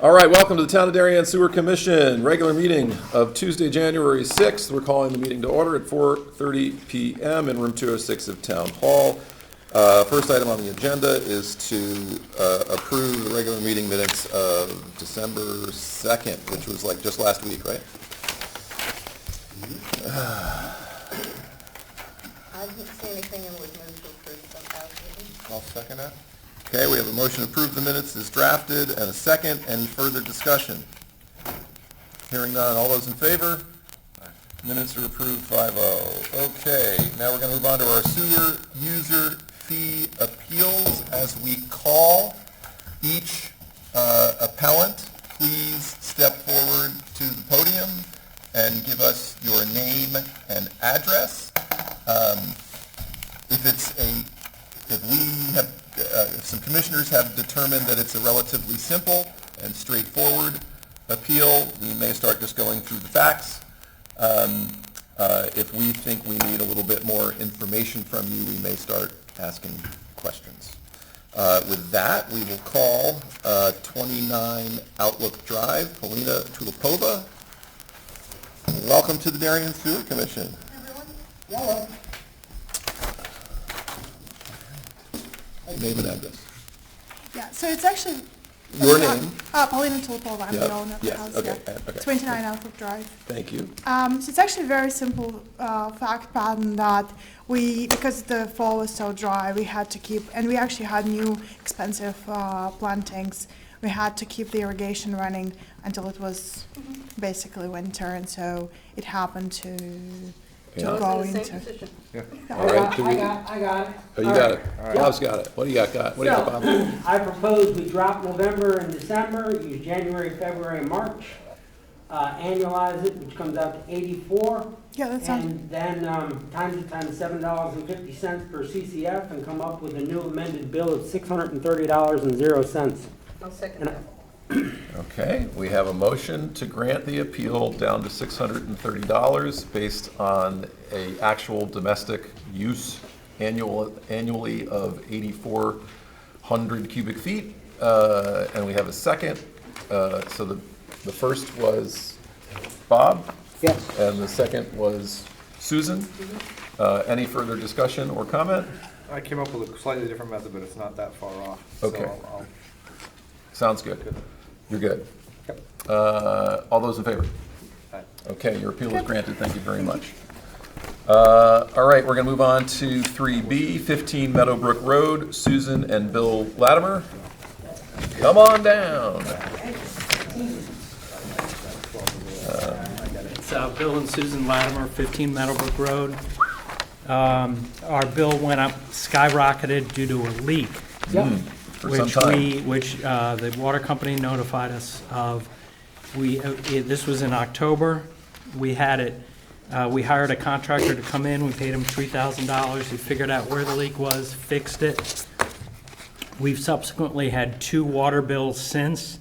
All right, welcome to the Town of Darion Sewer Commission, regular meeting of Tuesday, January 6th. We're calling the meeting to order at 4:30 p.m. in room 206 of Town Hall. First item on the agenda is to approve the regular meeting minutes of December 2nd, which was like just last week, right? I didn't see anything and would move to approve them as written. I'll second that. Okay, we have a motion to approve the minutes as drafted and a second. Any further discussion? Hearing none, all those in favor? Minutes are approved 5-0. Okay, now we're going to move on to our sewer user fee appeals. As we call each appellant, please step forward to the podium and give us your name and address. If some commissioners have determined that it's a relatively simple and straightforward appeal, we may start just going through the facts. If we think we need a little bit more information from you, we may start asking questions. With that, we will call 29 Outlook Drive, Paulina Tuva. Welcome to the Darion Sewer Commission. Hello. Name and address. Yeah, so it's actually... Your name? Paulina Tuva, I'm the owner of the Yes, house. okay, Yeah. okay. 29 Outlook Drive. Thank you. So it's actually a very simple fact pattern that because the fall was so dry, we had to keep, and we actually had new expensive plantings, we had to keep the irrigation running until it was basically winter, and so it happened to go into... All right. I got it. Oh, you got it. Bob's got it. What do you got? What do you got, Bob? I propose we drop November and December, use January, February, and March, annualize it, which comes out to 84. Yeah, that sounds... And then times it times $7.50 per CCF and come up with a new amended bill of $630.00. I'll second that. Okay, we have a motion to grant the appeal down to $630 based on a actual domestic use annually of 8,400 cubic feet. And we have a second. So the first was Bob. Yes. And the second was Susan. Any further discussion or comment? I came up with a slightly different method, but it's not that far off. Okay. So I'll Sounds good. You're good. Yep. All those in favor? Aye. Okay, your appeal is granted. Thank you very much. All right, we're going to move on to 3B, 15 Meadowbrook Road, Susan and Bill Latimer. Come on down. It's Bill and Susan Latimer, 15 Meadowbrook Road. Our bill went up, skyrocketed due to a leak. Yep. For some time. Which the water company notified us of. This was in October. We had it. We hired a contractor to come in. We paid him $3,000. He figured out where the leak was, fixed it. We've subsequently had 2 water bills since,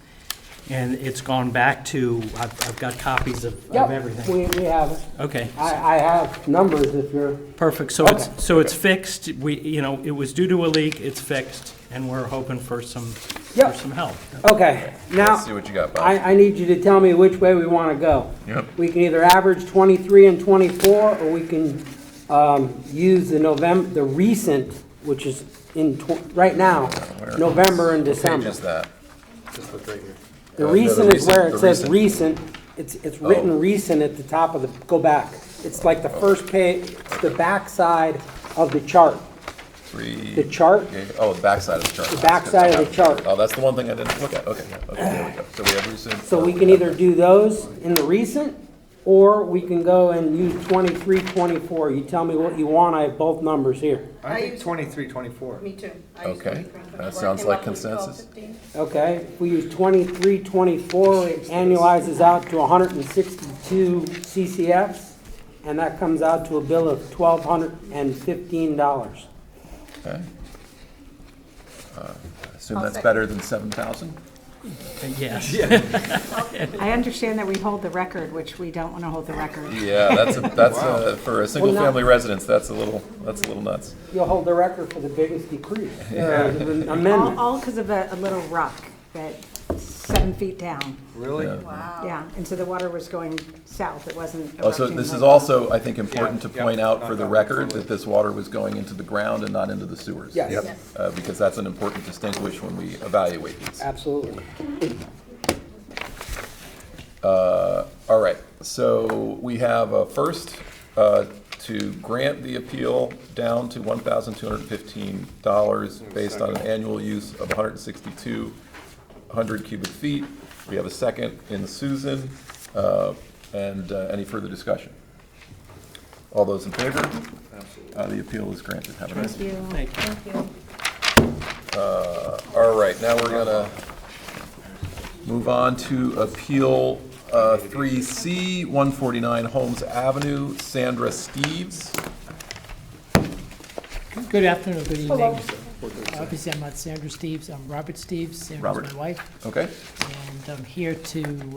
and it's gone back to. I've got copies of everything. We have it. Okay. I have numbers if you're... Perfect. So Okay. it's fixed. It was due to a leak. It's fixed, and we're hoping for some help. Okay, now, Let's see what you got, Bob. I need you to tell me which way we want to go. Yep. We can either average 23 and 24, or we can use the recent, which is right now, Where? November and What December. page is that? just look right here. The the recent is where recent- it the says recent, it's written recent at the top of the, go back. It's like the first page, it's the back side of the chart. The chart? Oh, the backside of the chart. The backside of the chart. Oh, that's the one thing I didn't look at. Okay, yeah. Okay, there we go. So we have recent. So we can either do those in the recent, or we can go and use 23, 24. You tell me what you want, I have both numbers here. I think 23, 24. Me too. Okay, that sounds like consensus. Okay, if we use 23, 24, it annualizes out to 162 CCFs, and that comes out to a bill of $1,215. Okay. I assume that's better than 7,000? Yes. I understand that we hold the record, which we don't want to hold the record. Yeah, that's for a single family residence, that's a little nuts. You'll hold the record for the biggest decrease, amendment. All because of a little rock that 7 feet down. Really? Yeah. Wow. Yeah, and so the water was going south, it wasn't Oh, so erupting this is like- also, I think, important to Yeah, point yeah, out not for the that, record totally. that this water was going into the ground and not into the sewers. Yes. Yep. Yes. Because that's an important distinguish when we evaluate these. Absolutely. All right, so we have a first to grant the appeal down to $1,215 based on an annual use of 162 cubic feet. We have a second in Susan, and any further discussion? All those in favor? Absolutely. The appeal is granted. Have a nice Thank you. Thank you. All right, now we're gonna move on to Appeal 3C, 149 Holmes Avenue, Sandra Steves. Good afternoon, good evening. Hello. Obviously, I'm not Sandra Steves, I'm Robert Steves. Sandra's Robert. my wife, Okay, and I'm here to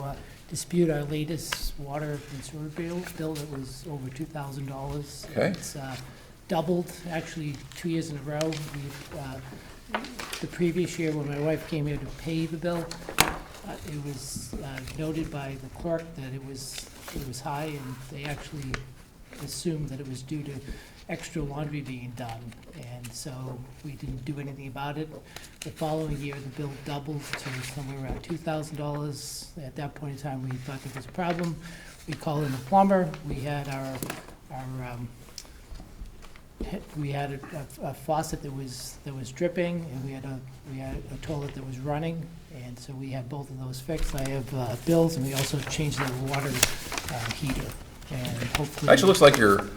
dispute our latest water and sewer bill that was over $2,000. Okay. It's doubled, actually, 2 years in a row. The previous year, when my wife came here to pay the bill, it was noted by the clerk that it was high, and they actually assumed that it was due to extra laundry being done, and so we didn't do anything about it. The following year, the bill doubled to somewhere around $2,000. At that point in time, we thought there was a problem. We called in a plumber. We had a faucet that was dripping, and we had a toilet that was running, and so we had both of those fixed. I have bills, and we also changed the water heater, and hopefully. actually looks like your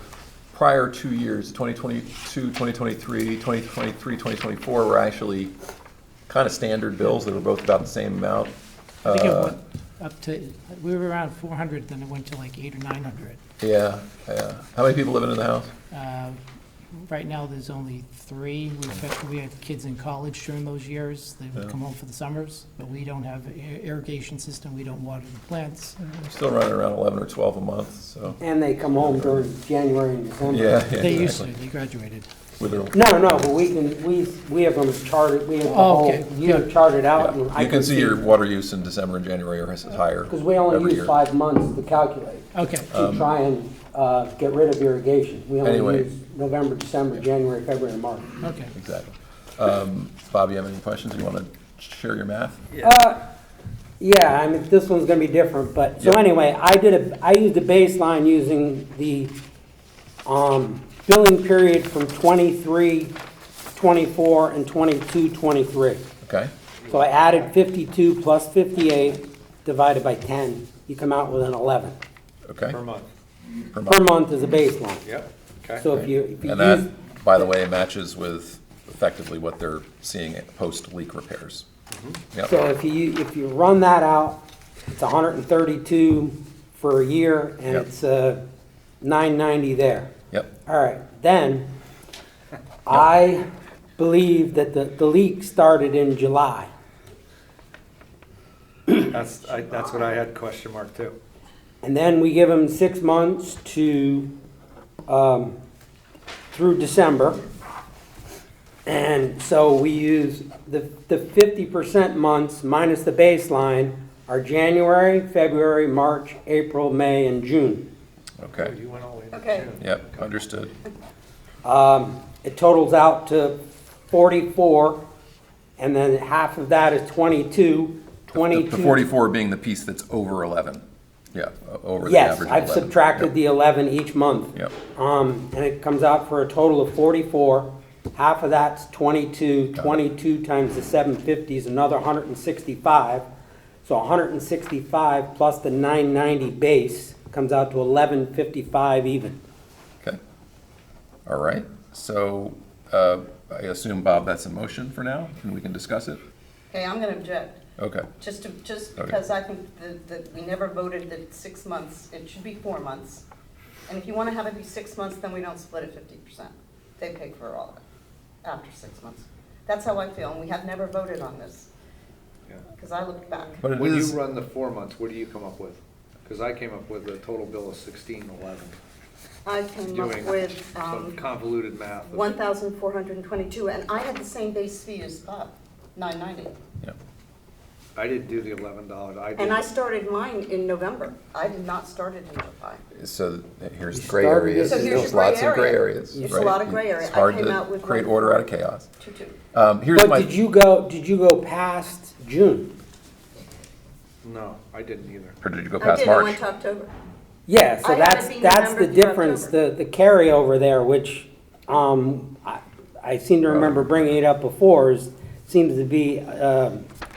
prior 2 years, 2022, 2023, 2023, 2024 were actually kind of standard bills that were both about the same amount. I think it went up to, we were around 400, then it went to like 800 or 900. Yeah, yeah. How many people living in the house? Right now, there's only 3. We had kids in college during those years. They would come home for the summers, but we don't have irrigation system. We don't water the plants. Still running around 11 or 12 a month, so. And they come home during January and December. Yeah, They used to, exactly. they graduated. With their- No, but we have them charted, we have the Oh, whole okay, year good. charted out. and I You can see your water use in December and January are higher. Because we only every use year. 5 months to calculate, Okay, to try and get rid of irrigation. We only Anyway. use November, December, January, February, and March. okay. Exactly. Bob, you have any questions? You want to share your math? Yeah, I mean, this one's gonna be different, but, so Yep. anyway, I used a baseline using the, billing period from 23, 24, and 22, 23. Okay, So I added 52 plus 58 divided by 10, you come out with an 11. okay. Per month. Per Per month. month is a baseline. Yep, okay. So if you And use, that, by the way, matches with effectively what they're seeing at post-leak repairs. Yep, so if you run that out, it's 132 for a year, and Yep. it's 990 there. yep, All right, then, I believe that the leak started in July. That's what I had question mark too. And then we give them 6 months to, through December. And so we use the 50% months minus the baseline are January, February, March, April, May, and June. okay, You went all the way to Okay. June. yep, understood. It totals out to 44, and then half of that is 22. The 22. 44 being the piece that's over 11. Yeah, over the Yes, average of I've 11. subtracted Yep, the 11 each month. Yep, And it comes out for a total of 44. Half of that's 22. 22 times the 750 is another 165. So 165 plus the 990 base comes out to 1155 even. okay. All right, so I assume, Bob, that's a motion for now, and we can discuss it? Okay, I'm gonna object, Okay, just Okay. because I think that we never voted that 6 months, it should be 4 months. And if you wanna have it be 6 months, then we don't split it 50%. They pay for all of it after 6 months. That's how I feel, and we have never voted on this, Yeah. because I looked back. but it When you is, run the 4 months, what do you come up with? Because I came up with a total bill of 1611. I came up Doing with some convoluted math. of- 1,422, and I had the same base fee as Bob, 990. yeah, I didn't do the $11. I did. And I started mine in November. I did not start it in July. So here's You the gray started areas. it- So here's There's your gray lots of gray area. areas. It's a right? lot of gray area. It's I hard came to out with create one- order out of chaos. 2-2. Here's But my, did you go past June? No, I didn't either. or did you go I past did, I March? went to October. Yeah, so I had it that's be the November through difference, October. the carryover there, which, I seem to remember bringing it up before, seems to be,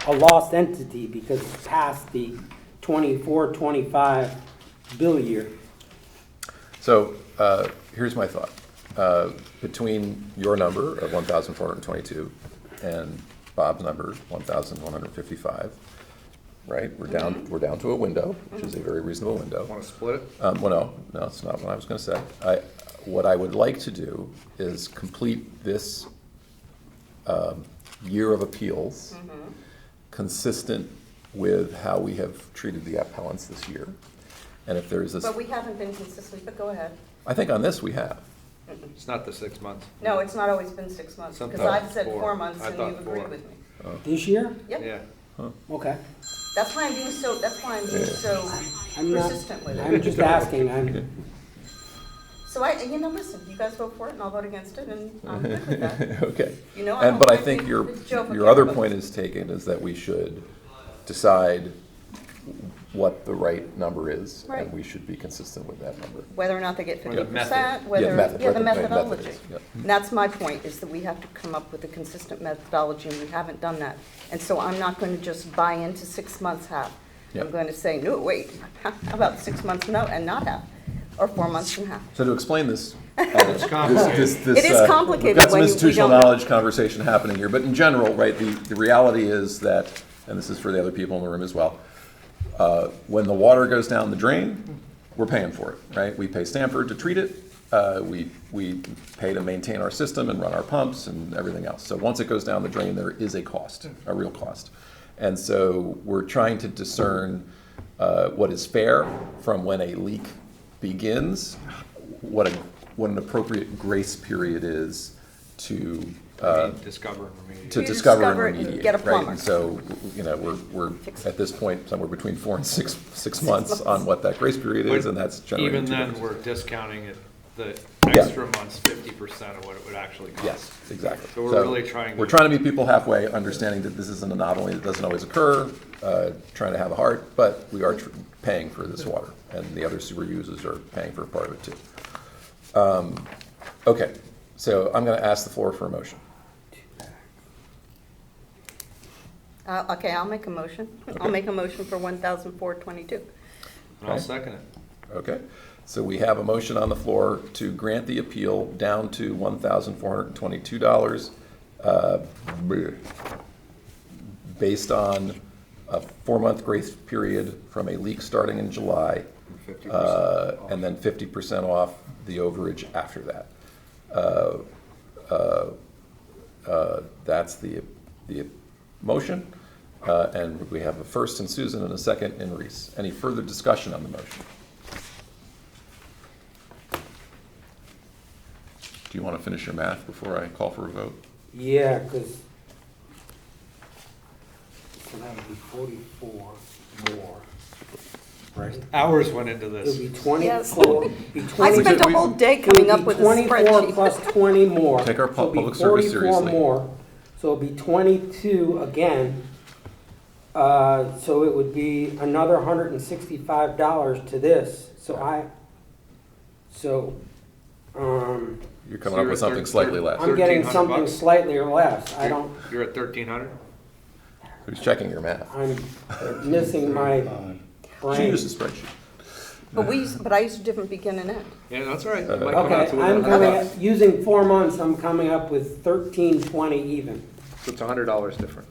a lost entity because it's past the 24-25 bill year. So here's my thought. Between your number of 1,422 and Bob's number, 1,155, right? We're down to a window, which is a very reasonable window. Want to split it? Well, no, it's not what I was going to say. What I would like to do is complete this year of appeals consistent with how we have treated the appellants this year. And if there's this, But we haven't been consistent, but go ahead. I think on this we have. It's not the 6 months. No, it's not always been 6 months, because Sometimes I've said 4. 4 months I and thought you've agreed 4. with me. This year? Yep. Yeah. Okay. That's why I'm being so I'm not, persistent with it. I'm just asking, So listen, you guys vote for it and I'll vote against it and I'm good with that. Okay. You know, I don't But I like think the- your the Joe for other Karen point votes. is taken, is that we should decide what the right number is, Right. and we should be consistent with that number. Whether or not they get Or the 50%, method. whether, Yeah, method, the right, the methodology. method is, yep. And that's my point, is that we have to come up with a consistent methodology, and we haven't done that. And so I'm not going to just buy into 6 months half. Yep. I'm going to say, no, wait, how about 6 months no, and not half, or 4 months and half. So to explain this, It's complicated. It is complicated we've got some when you- we institutional don't know. knowledge conversation happening here, but in general, right, the reality is that, and this is for the other people in the room as well, when the water goes down the drain, we're paying for it, right? We pay Stanford to treat it, we pay to maintain our system and run our pumps and everything else. So once it goes down the drain, there is a cost, a real cost. And so we're trying to discern what is fair from when a leak begins, what an appropriate grace period is to Discover and remediate. to You discover discover and it and remediate, get a right? plumber. And so, we're Fix at this point somewhere between 4 and 6 months on what that grace period is, and that's generating Even two then, different- we're discounting it, the Yeah. extra months, 50% of what it would actually cost. Yes, exactly. So we're really trying to. We're trying to meet people halfway, understanding that this is an anomaly that doesn't always occur, trying to have a heart, but we are paying for this water, and the other sewer users are paying for a part of it too. Okay, so I'm gonna ask the floor for a motion. Okay, I'll make a motion. I'll make a motion for 1,422. And I'll second it. Okay, so we have a motion on the floor to grant the appeal down to $1,422, based on a 4-month grace period from a leak starting in July, 50% off. and then 50% off the overage after that. That's the motion, and we have a first in Susan and a second in Reese. Any further discussion on the motion? Do you want to finish your math before I call for a vote? yeah, because, so that would be 44 more, right? Hours went into It this. would be Yes. 24, I spent a whole day coming up with a 24 spreadsheet. plus 20 more. Take our So it'd be public service 44 seriously. more, so it'd be 22 again. So it would be another $165 to this, You're coming up with something slightly less. I'm getting 1,300 something bucks? slightly less. I don't, You're at 1,300? Who's checking your math? I'm missing my She brain. used a spreadsheet. But I used a different begin and end. Yeah, that's all right. It might come out Okay, to I'm 1,100. coming, using 4 months, I'm coming up with 1320 even. So it's $100 different.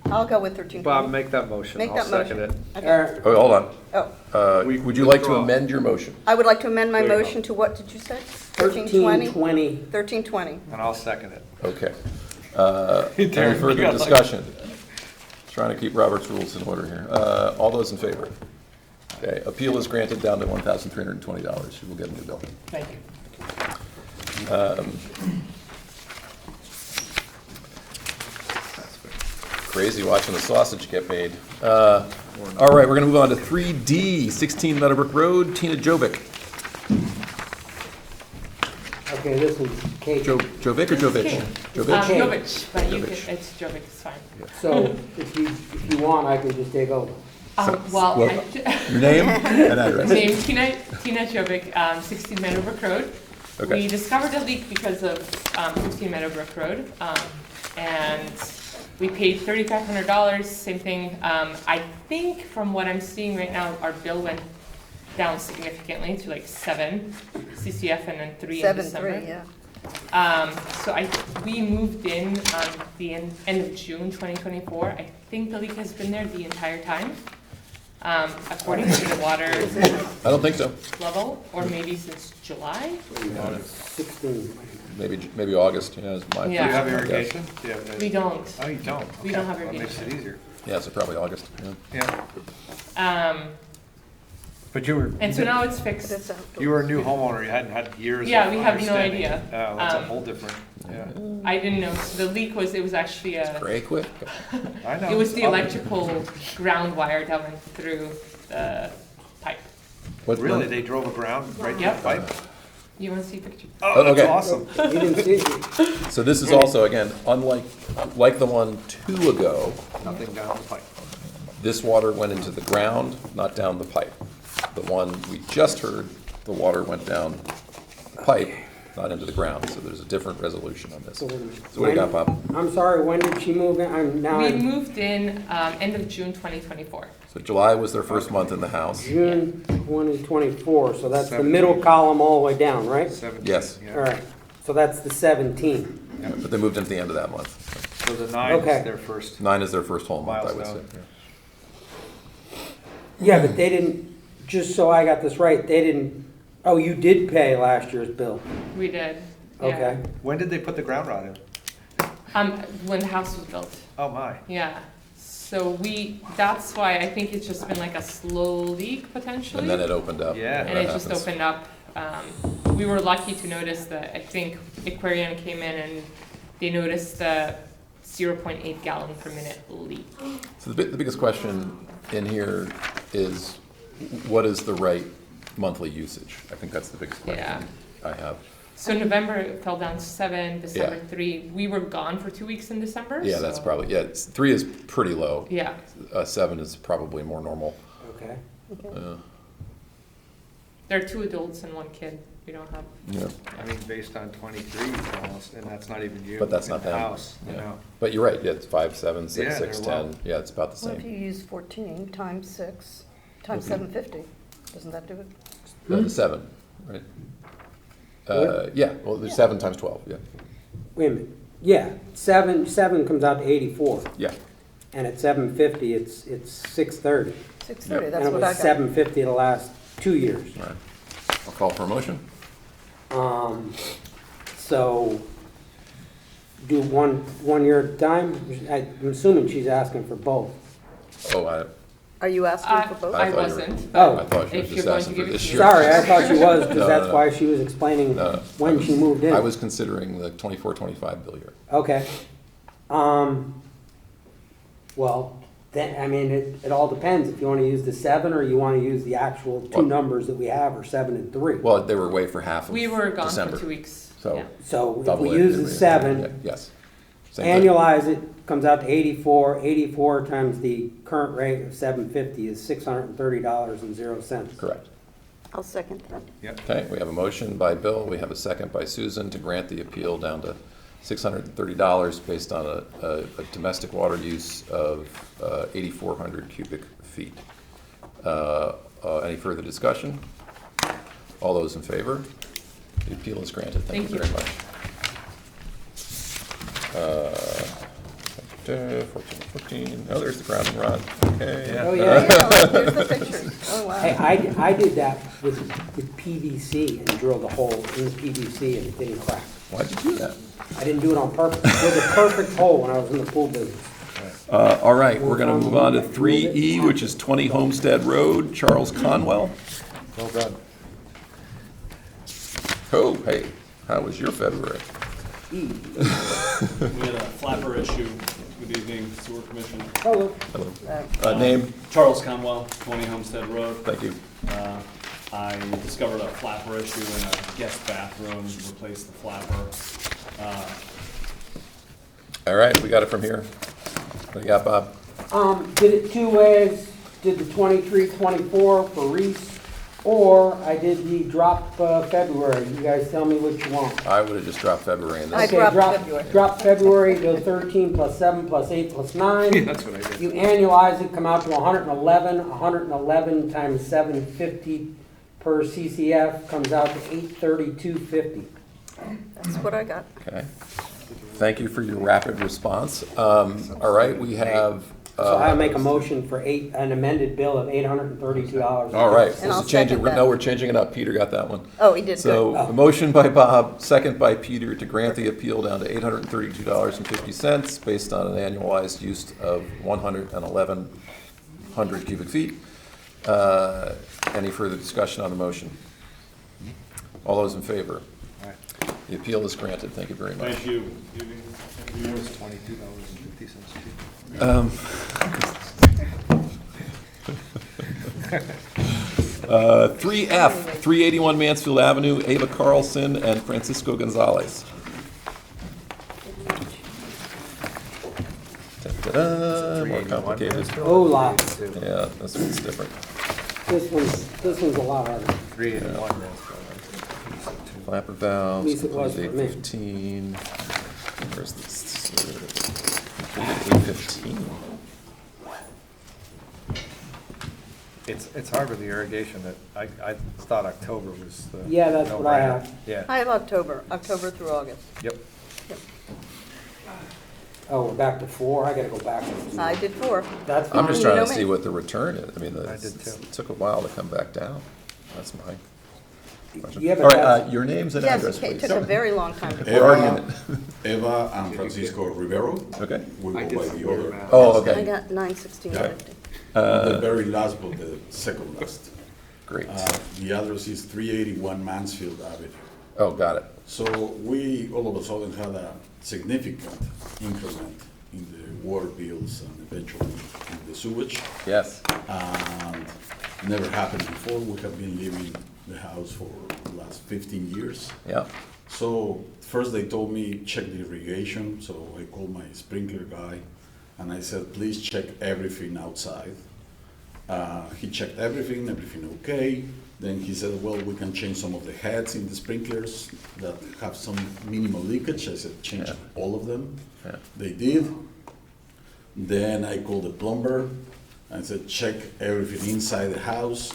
I'll go with 13. Bob, make that motion. Make I'll that second motion. it. Okay. All right, Oh, hold on. Oh, Would you like to Withdraw. amend your motion? I would like to amend my There you go. motion to what did you say? 1320? 1320. 1320. And I'll second it. Okay. Darren, Any you further got like- discussion? Trying to keep Robert's rules in order here. All those in favor? Okay, appeal is granted down to $1,320. You will get a new bill. Thank you. Crazy watching the sausage get made. All right, we're gonna move on to 3D, 16 Meadowbrook Road, Tina Jovic. Okay, this one's Kate. Jovic or Jovich? Jovic? Jovic, but you Jovich. can, it's Jovic, it's fine. So if you want, I can just take over. Well, Your name and address. name Tina Jovic, 16 Meadowbrook Road. Okay. We discovered a leak because of 15 Meadowbrook Road, and we paid $3,500, same thing. I think from what I'm seeing right now, our bill went down significantly to like 7 CCF and then 3 in December. 7.3, yeah. So we moved in the end of June 2024. I think the leak has been there the entire time, according to the water I don't think so. level, or maybe since July. 16. Maybe August, yeah, is my. Yeah. Do you have first guess. irrigation? Do you have- We don't. Oh, you don't? We Okay. don't have That makes it irrigation. easier. Yeah, so probably August, yeah. Yeah. But you were, And so now it's But fixed. it's outdoors. you were a new homeowner, you hadn't had years of Yeah, we have no understanding. idea. Oh, that's a Um, whole different, yeah. I didn't know. So the leak was, it was actually Gray quick. I know. it was the Other- electrical ground wire that went through the pipe. What- Really, they drove a ground right to the Yep. pipe? You want to see a picture? Oh, that's okay. awesome. You didn't see it? So this is also, again, like the one 2 ago, Nothing down the pipe. this water went into the ground, not down the pipe. The one we just heard, the water went down the pipe, not into the ground, so there's a different resolution on this. So what do you got, Bob? I'm sorry, when did she move in? We moved in end of June 2024. So July was their first month in the house. June 2024, so that's the 17. middle column all the way down, right? 17, Yes. yeah. All right, so that's the 17. But they moved into the end of that month. So the 9 Okay. is their first 9 is their first whole month, I would say. milestone. Yeah, but they didn't, just so I got this right, they didn't, oh, you did pay last year's bill? We did. Yeah. Okay. When did they put the ground rod in? When the house was built. Oh, my. Yeah. So that's why I think it's just been like a slow leak potentially. And then it opened up. Yeah. And it just opened up. We were lucky to notice that, I think Aquarium came in and they noticed the 0.8 gallon per minute leak. So the biggest question in here is, what is the right monthly usage? I think that's the biggest question I have. So November it fell down to 7, December 3. We were gone for 2 weeks in December. Yeah, that's so- probably, 3 is pretty low. Yeah. 7 is probably more normal. Okay. There are 2 adults and 1 kid. We don't have. Yeah. I mean, based on 23 almost, and that's not even you. But that's in not the them. house, you Yeah. know. But you're right, yeah, it's 5, 7, 6, Yeah, 6, they're 10. low. Yeah, it's about the Well, if same. you use 14 times 6 times Mhm. 750, doesn't that do it? The 7, right? Yeah, well, there's 7 times 12, yeah. Wait a minute, yeah, 7 comes out to 84, Yeah. and at 750, it's 630. 630, And that's it what was I got. 750 the last 2 years. All right. I'll call for a motion. So, do one year at a time? I'm assuming she's asking for both. Oh, Are you asking for both? I I thought you were- wasn't. Oh. I thought she was If just you're going asking to for give it this to year. me. Sorry, I thought she was, No, because that's no. why she was explaining No, when she moved in. I was considering the 24-25 bill year. Okay. Well, then, I mean, it all depends if you want to use the 7 or you want to use the actual 2 Well- numbers that we have are 7 and 3. Well, they were away for half of We were gone December. for 2 weeks. So Yeah. So if double we it, use and the we- 7, Yes. Same thing. annualize it, comes out to 84. 84 times the current rate of 750 is $630.00. Correct. I'll second that. Yep. Okay, we have a motion by Bill, we have a second by Susan to grant the appeal down to $630 based on a domestic water use of 8,400 cubic feet. Any further discussion? All those in favor? The appeal is granted. Thank you Thank very much. 14. Oh, there's the ground and rod. Okay. Oh, Yeah, yeah. look, here's the picture. Oh, Hey, wow. I did that with PVC and drilled a hole in the PVC and it didn't crack. Why'd you do that? I didn't do it on purpose. It was a perfect hole when I was in the pool business. All right, we're gonna move on to 3E, which is 20 Homestead Road, Charles Conwell. Well done. Oh, hey, how was your February? We had a flapper issue with Good evening, Sewer Commission. Hello. Hello. Name? Charles Conwell, 20 Homestead Road. Thank you. I discovered a flapper issue in a guest bathroom, replaced the flapper. All right, we got it from here. What do you got, Bob? Did it two ways, did the 23, 24 for Reese, or I did the drop February. You guys tell me what you want. I would have just dropped February in this. I dropped February. Drop February to 13 plus 7 plus 8 plus 9. That's what I did. You annualize it, come out to 111. 111 times 750 per CCF comes out to 832.50. That's what I got. Okay. Thank you for your rapid response. All right, we have. So I'll make a motion for an amended bill of $832. All right, And I'll let's change it. second that. No, we're changing it up. Peter got that one. Oh, he did So good. a motion by Bob, second by Peter to grant the appeal down to $832.50 based on an annualized use of 111 cubic feet. Any further discussion on the motion? All those in favor? The appeal is granted. Thank you very much. Thank you. It was $22.50 cheap. 3F, 381 Mansfield Avenue, Ava Carlson and Francisco Gonzalez. Ta-da, more complicated. Oh, lot. Yeah, this one's different. This one's a lot harder. 381 Flapper valves, At least it was completed for me. 815. Where's this? Completed 815. It's hard with the irrigation that I thought October was the. Yeah, that's what I no-brainer. have. Yeah, I have October through August. yep. Oh, we're back to 4? I gotta go back. I did 4. That's I'm just You trying know to me. see what the return is. I mean, I did too. it took a while to come back down. That's my question. You have a All right, test. your names and Yes, address, it please. took a very long time to. We're already in it. Eva and Francisco Rivero. Okay. We I go did by the order. Oh, I okay. got 9/16/50. The very last, but the second last. Great. The address is 381 Mansfield Avenue. Oh, got it. So we all of a sudden had a significant increment in the water bills and eventually in the sewage. Yes. And never happened before. We have been living the house for the last 15 years. Yeah. So first they told me check the irrigation, so I called my sprinkler guy and I said, please check everything outside. He checked everything okay. Then he said, well, we can change some of the heads in the sprinklers that have some minimal leakage. I said, change all of them. Yeah. They did. Then I called the plumber and said, check everything inside the house.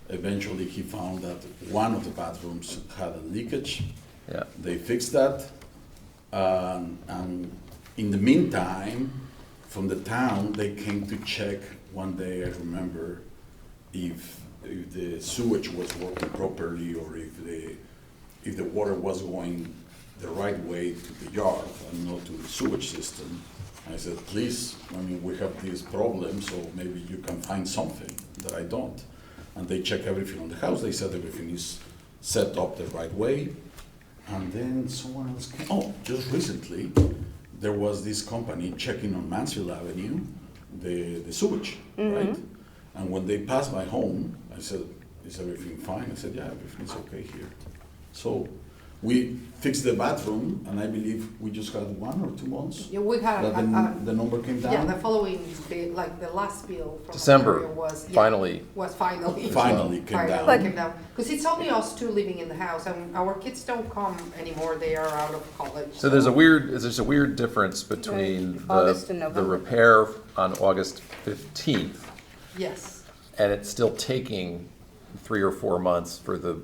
Eventually he found that one of the bathrooms had a leakage. Yeah. They fixed that. And in the meantime, from the town, they came to check one day, I remember, if the sewage was working properly or if the water was going the right way to the yard and not to the sewage system. I said, please, I mean, we have this problem, so maybe you can find something that I don't. And they check everything on the house. They said everything is set up the right way. And then someone else came. Oh, just recently, there was this company checking on Mansfield Avenue, the sewage, right? And when they passed my home, I said, is everything fine? I said, yeah, everything's okay here. So we fixed the bathroom, and I believe we just got 1 or 2 months Yeah, we had, that the number came down. yeah, the following, like the last bill from December, Ontario was, yeah, finally. was finally. Finally came down. Finally came down. Because it's only us two living in the house, and our kids don't come anymore, they are out of college. So there's a weird difference between August and the November. repair on August 15th, Yes, and it's still taking 3 or 4 months for the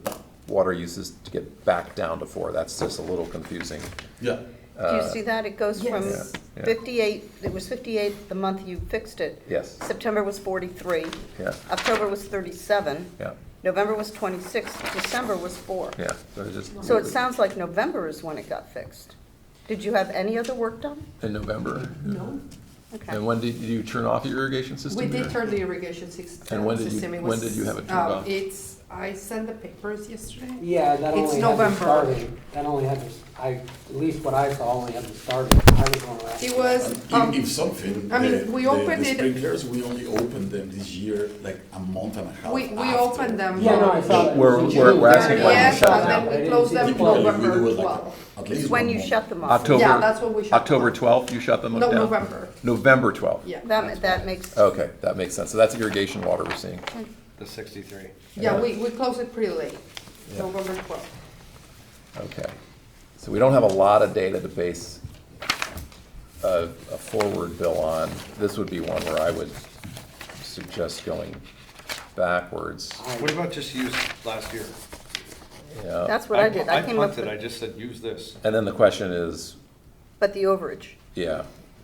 water uses to get back down to 4. That's just a little confusing. Yeah. Do you see that? It goes from Yes. Yeah. 58, it was 58 the month you fixed it. Yes. September was 43. Yeah. October was 37. Yeah. November was 26. December was 4. Yeah. So it's just So it sounds like November is when it got fixed. Did you have any other work done? in November. no. Okay. And when did you turn off your irrigation system? We did there? turn the irrigation system. And when did you It have it turned was, off? It's I sent the papers yesterday. Yeah, that It's only had the November. starting, that only had the, at least what I saw only had the starting. I was going around. It was, If something, I mean, we opened the it- sprinklers, we only opened them this year, like a month and a half we after. opened them. Yeah, no, I saw that. We're- It was we're- June. we're asking when you Yes, shut and down. then we closed them Typically, we do November it like 12th. at least It's when 1 you month. shut them off. October. Yeah, that's when we shut them October off. 12th, you shut them No, down? November, November 12th. yeah. That makes, Okay, that makes sense. So that's irrigation water we're seeing. The 63. Yeah, we closed it pretty late, Yeah. November 12th. Okay. So we don't have a lot of data to base a forward bill on. This would be one where I would suggest going backwards. What about just use last year? Yeah. that's what I did. I came up punted, I with, just said, use this. And then the question is, but the overage. yeah,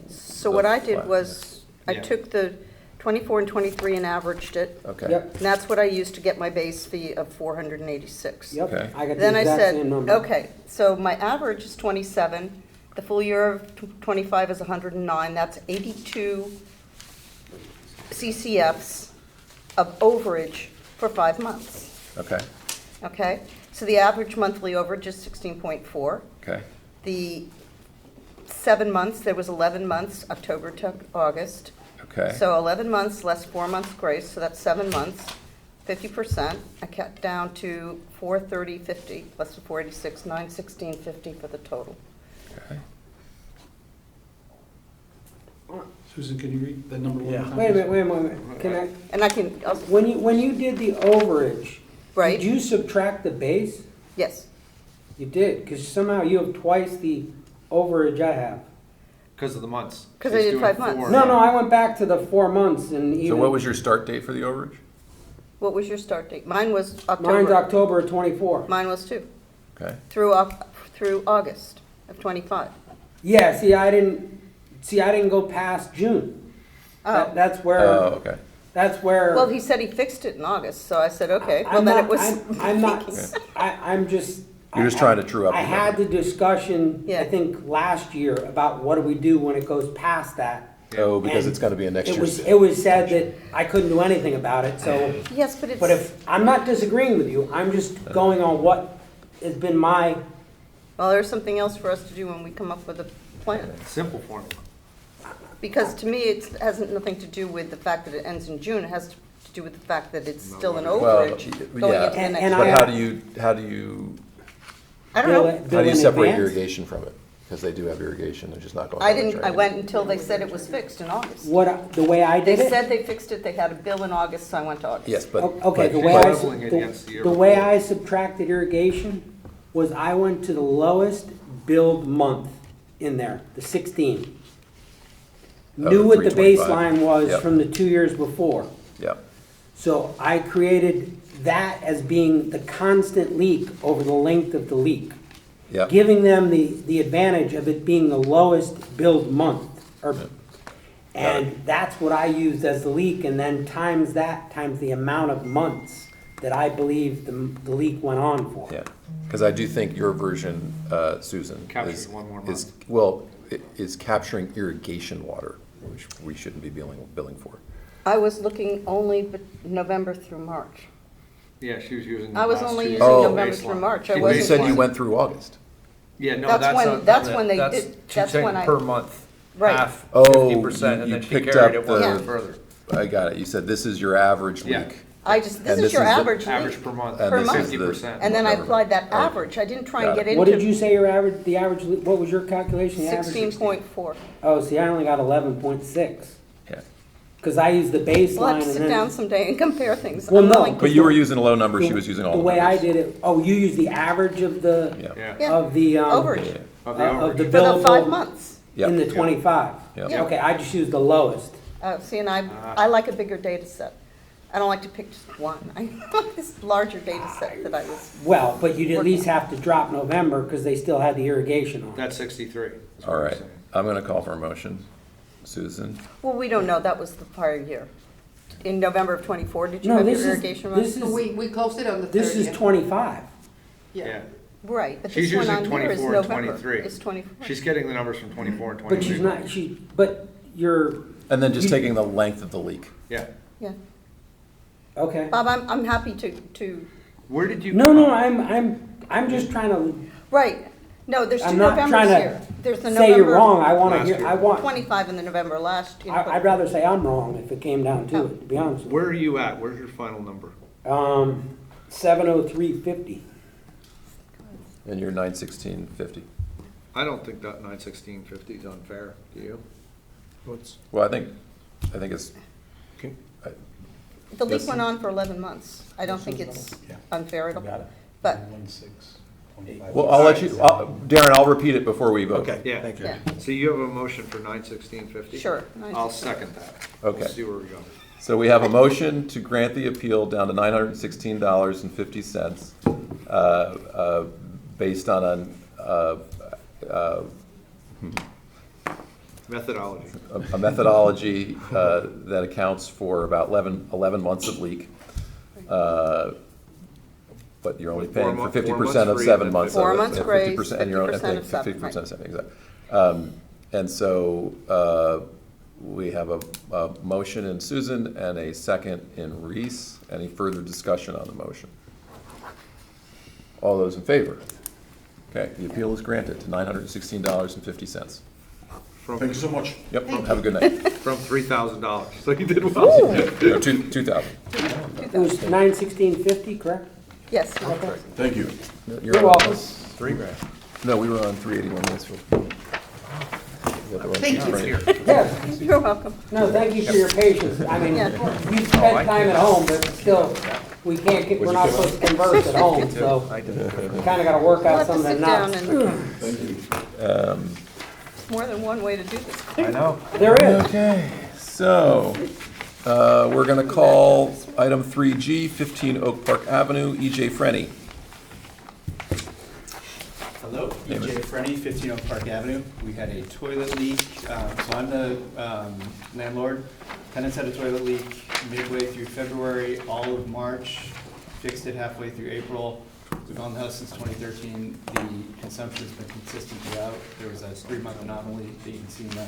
So what I did was, I Yeah. took the 24 and 23 and averaged it. okay. Yep, And that's what I used to get my base fee of 486. yep, Okay. I got the Then I exact said, same number. okay, so my average is 27, the full year of 25 is 109, that's 82 CCFs of overage for 5 months, Okay, okay? So the average monthly overage is 16.4. okay, The 7 months, there was 11 months, October to August. okay. So 11 months less 4 months grace, so that's 7 months, 50%. I cut down to 430.50 plus the 486, 916.50 for the total. Okay. Susan, can you read that number one more time? Wait a minute, can I, And I can, when you did the overage, right? did you subtract the base? Yes, You did, because somehow you have twice the overage I have. Because of the months. 'Cause I She's did doing 5 months. four. No, I went back to the 4 months and even. So what was your start date for the overage? what was your start date? Mine was Mine's October. October of 24. Mine was too, Okay, through August of 25. Yeah, see, I didn't go past June. Oh, That's oh, where, okay. that's where. well, he said he fixed it in August, so I said, okay, well I'm then not- it was. I'm not, I'm just. You're just trying to true up I the had the discussion, Yeah. I think, last year about what do we do when it goes past that. Oh, because And it's gonna be a next It year's. was said that I couldn't do anything about it, so, Yes, but but it's, if, I'm not disagreeing with you, I'm just going on what has been my, well, there's something else for us to do when we come up with a plan. Simple formula. Because to me, it has nothing to do with the fact that it ends in June, it has to do with the fact that it's still an Well, overage going yeah. into the And next But year. how do you I don't bill know. it, How bill do you in separate advance. irrigation from it? Because they do have irrigation, they're just not going. I to didn't, I irrigate. went until they said it was fixed in August. The way I They did it? said they fixed it, they had a bill in August, so I went to August. Yes, but. Okay, but- the way I, Leveling it against the year the way before. I subtracted irrigation was I went to the lowest billed month in there, the 16. Knew what the 325. baseline was Yep. from the 2 years before. Yeah, So I created that as being the constant leak over the length of the leak, yeah, giving them the advantage of it being the lowest billed month. And that's what I used as the leak, and then times that, times the amount of months that I believe the leak went on for. yeah. Because I do think your version, Susan, Captures is, one more is, month. well, is capturing irrigation water, which we shouldn't be billing for. I was looking only November through March. Yeah, she was using. I was the last only 2 using years Oh. as November baseline. through March. I She You wasn't said you using- went through August. Yeah, no, That's that's when- on- that's on when the- they that's- did- she's that's saying when I- per month, Right. half, Oh, 50%, you and then she picked carried up it one the- month further. I got it. You said this is your average Yeah. leak. This And is this your is the average Average leak. per month, And Per this month. is the- 50%. And then I whatever. applied that Okay. average. I didn't try and Got get it. What did you into say your average, what was your calculation? The average? 16.4. Oh, see, I only got 11.6, Yeah. because I used the We'll have baseline to and sit down then. someday and compare things. Well, I'm no, willing to- But you were using a low number, she was using all The the way I numbers. did it, oh, you used the average of the, Yeah. Yeah, Yeah. of the, Overage. Yeah. of the of the overage. For the 5 billable months. in the 25. Yeah. Okay, I just used the lowest. See, and I like a bigger data set. I don't like to pick just one. I like this larger data set that I was, Well, but you'd at least have to drop November, because they still had the irrigation on. That's 63. is what All I'm right, saying. I'm gonna call for a motion. Susan? well, we don't know. That was the prior year. In November of '24, did you No, have your this is, irrigation run? this is, We closed it on the 30th. this is 25. Yeah, Right, but she's this one using on here is 24 and November. 23. It's 24. She's getting the numbers from 24 and 23. But she's not, but you're, And then just You- taking the length of the leak. Yeah, Yeah. Okay. Bob, I'm happy to, Where did you? No, I'm just trying to, right, no, there's two I'm not Novembers trying here. to There's the say you're November wrong, I wanna Last hear, year. I want, 25 in the November last, you know. I'd rather say I'm wrong if it came down to it, to be honest with Where are you at? Where's your final number? you. 703.50. And you're 916.50. I don't think that 916.50 is unfair, do you? Well, I think it's, The leak Yes. went on for 11 months. I don't think it's unfair at all. Got it. But, 1,625. well, I'll let you, Darren, I'll repeat it before we vote. Yeah. Thank you. yeah, So you have a motion for 916.50? sure. I'll second that. Okay. We'll see where we go. So we have a motion to grant the appeal down to $916.50, based on Methodology. a methodology that accounts for about 11 months of leak. But you're only With paying for 4 months 50% of free 7 and months. 4 of it, months and grace, 50%, and you're only 50% paying of 7, 50% of right. 7, exactly. And so we have a motion in Susan and a second in Reese. Any further discussion on the motion? All those in favor? Okay, the appeal is granted to $916.50. Thank you so much. Yep, have a good night. From $3,000, so you did well. No, 2,000. It was 916.50, correct? Yes. Thank you. You're You're on- welcome. $3,000. No, we were on 381 Mansfield. Thank you. Yes, You're welcome. no, thank you for your patience. I mean, Yeah. you spent time at home, but still, we're not supposed to converse at home, so I did. we kinda gotta work We'll out have to some of the sit down nuts. and, Thank you. there's more than one way to do this. I know. There is. Okay, so, we're gonna call item 3G, 15 Oak Park Avenue, E.J. Frenny. Hello, Name EJ it. Frenny, 15 Oak Park Avenue. We had a toilet leak, so I'm the landlord. Tenants had a toilet leak midway through February, all of March, fixed it halfway through April. We've owned the house since 2013. The consumption's been consistent throughout. There was a 3-month anomaly that you can see in the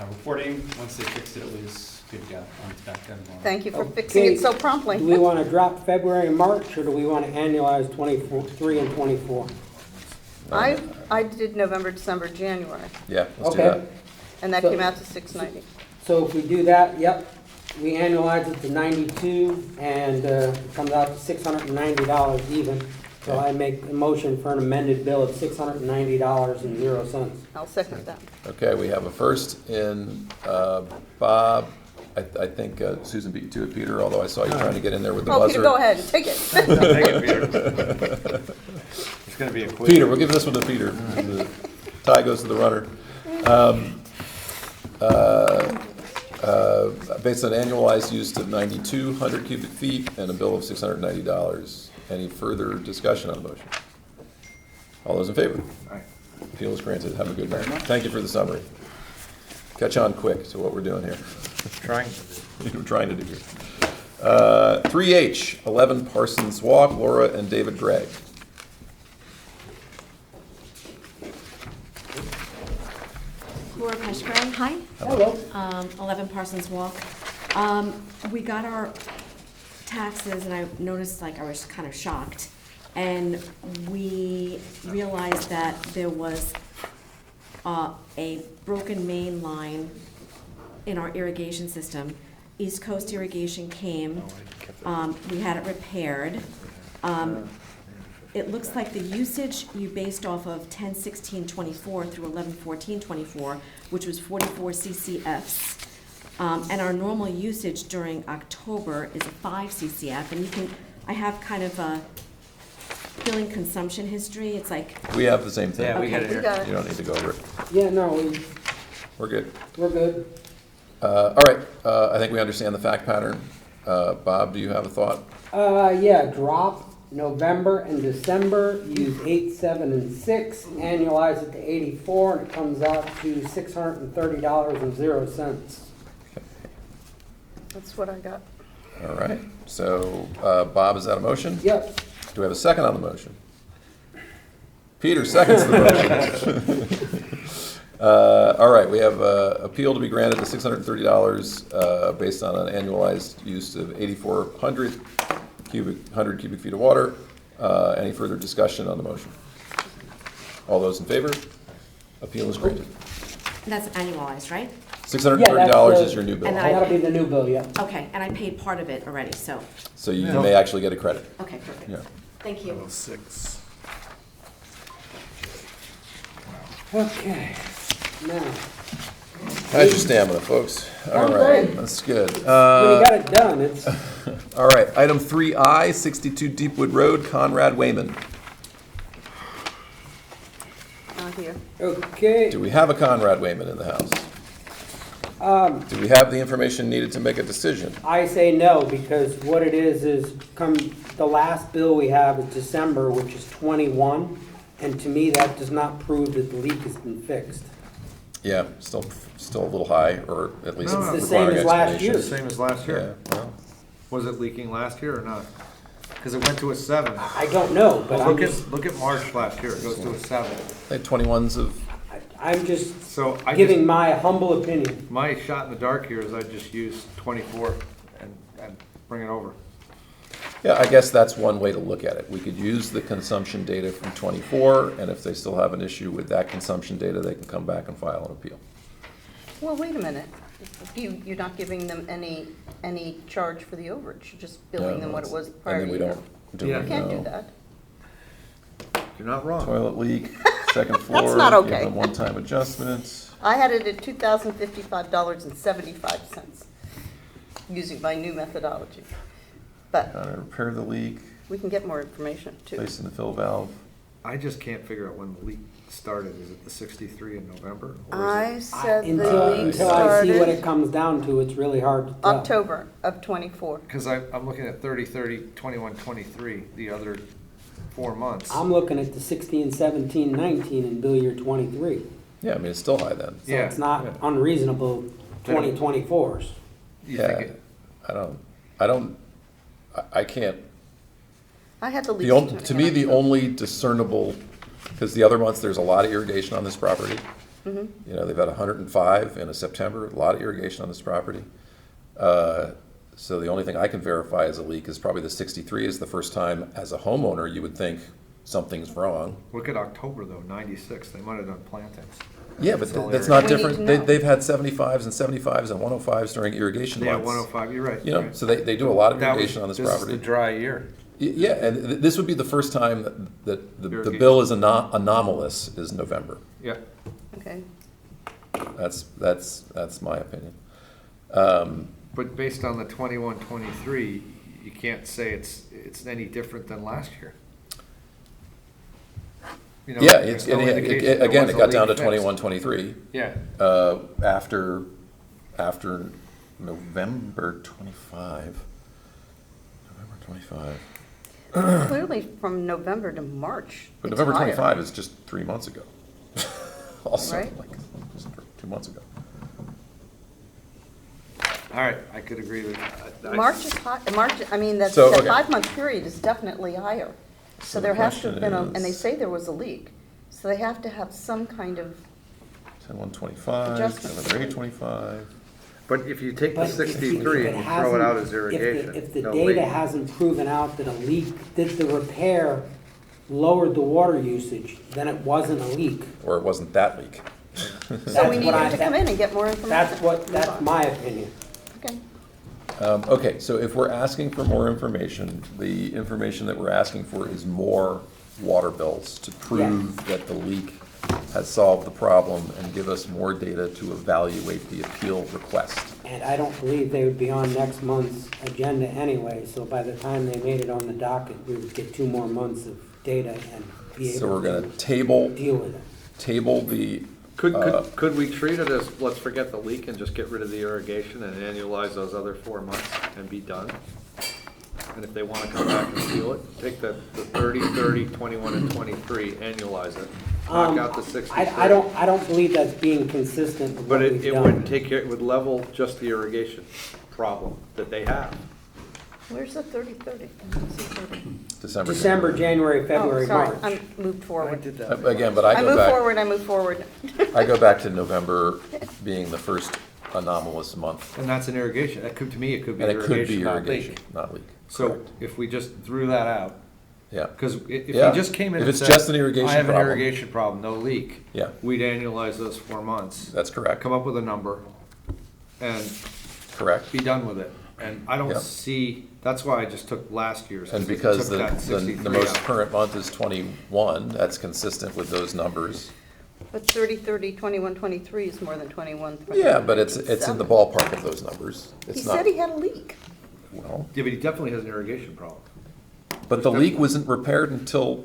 reporting. Once they fixed it, it was good to go. It's back down tomorrow. Thank you for fixing it so promptly. Do we wanna drop February and March, or do we wanna annualize 23 and 24? I did November, December, January, Yeah, let's do Okay. that. and that So- came out to 690. So if we do that, yep, we annualize it to 92, and it comes out to $690 even. So I make a motion for an amended bill of $690.00. I'll second that. Okay, we have a first in Bob. I think Susan beat you to it, Peter, although I saw you trying to get in there with the Oh, buzzer. Peter, go ahead, take it. Take it, Peter. It's gonna be a quick. Peter, we'll give this one to Peter. The tie goes to the runner. Based on annualized use of 9,200 cubic feet and a bill of $690. Any further discussion on the motion? All those in favor? Aye. Appeal is granted. Have a good night. Thank you for the summary. Catch on quick to what we're doing here. Trying. We're trying to do here. 3H, 11 Parsons Walk, Laura and David Gregg. Laura Peschgren, hi. Hello. 11 Parsons Walk. We got our taxes, and I noticed, like, I was kind of shocked. And we realized that there was a broken main line in our irrigation system. East Coast Irrigation came, we had it repaired. It looks like the usage you based off of 10/16/24 through 11/14/24, which was 44 CCFs. And our normal usage during October is a 5 CCF, and you can, I have kind of a billing consumption history. It's like, We have the same thing. Yeah, we Okay, got it we here. got You it. don't need to go over it. Yeah, no, We're good. we're good. All right, I think we understand the fact pattern. Bob, do you have a thought? Yeah, drop November and December, use 8, 7, and 6, annualize it to 84, and it comes out to $630.00. That's what I got. All right, so Bob, is that a motion? Yep, Do we have a second on the motion? Peter seconds the motion. All right, we have appeal to be granted to $630 based on an annualized use of 8,400 cubic feet of water. Any further discussion on the motion? All those in favor? Appeal is granted. And that's annualized, right? $630 is your new bill. And That'll be the new bill, yeah. Okay, and I paid part of it already, so, So you may actually get a credit. okay, perfect. Yeah. Thank you. 6. Okay, now, How's your stamina, folks? All I'm right, great. that's good. when you got it done, it's, All right, item 3I, 62 Deepwood Road, Conrad Wayman. Not here. okay. Do we have a Conrad Wayman in the house? Do we have the information needed to make a decision? I say no, because what it is come, the last bill we have is December, which is 21, and to me, that does not prove that the leak has been fixed. Yeah, still a little high, or at least No, It's the same requiring as last explanation. year. Same as last year. Yeah, well, Was it leaking last year or not? Because it went to a 7. I don't know, but Well, I'm just, look at March last year, it goes to a 7. they had 21s of, I'm just So I giving just, my humble opinion. my shot in the dark here is I just use 24 and bring it over. yeah, I guess that's one way to look at it. We could use the consumption data from 24, and if they still have an issue with that consumption data, they can come back and file an appeal. Well, wait a minute. You're not giving them any charge for the overage, you're just billing them what it was prior And to then we year. don't do Yeah. it, You can't no. do that. You're not wrong. Toilet leak, second floor. That's not okay. Give them one-time adjustments. I had it at $2,055.75, using my new methodology. But Repair the leak, we can get more information, too. place in the fill valve. I just can't figure out when the leak started. Is it the 63 in November? Or is I it, said the Until leak I see what started it comes down to, it's really hard to tell. October of '24. because I'm looking at 30, 30, 21, 23, the other 4 months. I'm looking at the 16, 17, 19 in bill year 23. Yeah, I mean, it's still high then. So Yeah, it's not yeah. unreasonable 2024s. You Yeah, think it- I can't, I had the leak. to me, the only discernible, because the other months, there's a lot of irrigation on this property. Mm-hmm. You know, they've had 105 in a September, a lot of irrigation on this property. So the only thing I can verify as a leak is probably the 63 is the first time as a homeowner, you would think something's wrong. Look at October though, 96. They might have done plantings. Yeah, but That's all that's area. not We need different. to They, know. they've had 75s and 75s and 105s during irrigation Yeah, months. 105. You're right. You know, right. so they do a lot of That was- irrigation on this This property. is the dry year. Yeah, and this would be the first time that the Irrigation. bill is anomalous is November. Yeah. Okay. That's my opinion. But based on the 21, 23, you can't say it's any different than last year. You know, Yeah, there's no indication there again, was it a got down to leak fixed. 21, 23. Yeah. After November 25. November 25. Clearly, from November to March, But it's November higher. 25 is just 3 months ago. Also, Right. like, just 2 months ago. All right, I could agree with that. March is high, March, I mean, that So, okay. 5-month period is definitely higher. So the there has to have question been, and they is- say there was a leak. So they have to have some kind of, 10/1/25, Adjustment. November 8/25. But if you take the But if 63 and you throw it out as irrigation, If the no data leak. hasn't proven out that a leak, that the repair lowered the water usage, then it wasn't a leak. Or it wasn't that leak. so we That's need what them to come in and get more information. That's my opinion. Okay. Okay, so if we're asking for more information, the information that we're asking for is more water bills to prove that the leak has solved the problem and give us more data to evaluate the appeal request. And I don't believe they would be on next month's agenda anyway, so by the time they made it on the docket, we would get 2 more months of data and be So we're able gonna to table deal with it. the, Could we treat it as, let's forget the leak and just get rid of the irrigation and annualize those other 4 months and be done? And if they want to come back and appeal it, take the 30, 30, 21, and 23, annualize it, knock out the 63. I don't believe that's being consistent with But what we've it done. would take care, it would level just the irrigation problem that they have. Where's the 30/30? December, January, February, Oh, sorry, March. I moved forward. Again, but I I go move back, forward, I move forward. I go back to November being the first anomalous month. And that's an irrigation, that could, to me, it could be And it could be irrigation, not irrigation, leak. not leak. So Correct. if we just threw that out, Yeah. because if Yeah. he just came in If and it's said, just an irrigation I have an problem." irrigation problem, no leak. Yeah. We'd annualize those 4 months, That's correct. come up with a number, and Correct. be done with it. And I Yeah. don't see, that's why I just took last year's. And it because took the that 63 most out. current month is 21, that's consistent with those numbers. But 30/30, 21/23 is more than 21. Yeah, but it's in the ballpark of those numbers. He It's not, said he had a leak. well, Yeah, but he definitely has an irrigation problem. but the leak wasn't repaired until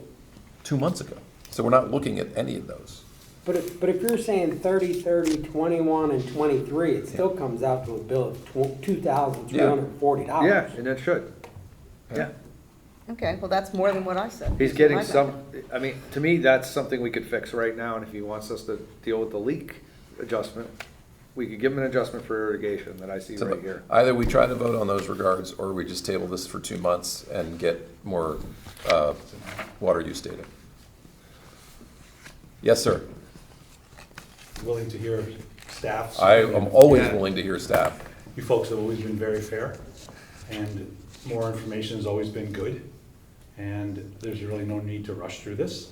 2 months ago. So we're not looking at any of those. But if you're saying 30, 21, and 23, it still comes out to a bill of $2,340. Yeah, and it should. Yeah. Okay, well, that's more than what I said. He's My getting bad. some, I mean, to me, that's something we could fix right now, and if he wants us to deal with the leak adjustment, we could give him an adjustment for irrigation that I see So right here. either we try to vote on those regards, or we just table this for 2 months and get more water use data. Yes, sir. Willing to hear staff. I am always Yeah. willing to hear staff. You folks have always been very fair, and more information has always been good, and there's really no need to rush through this.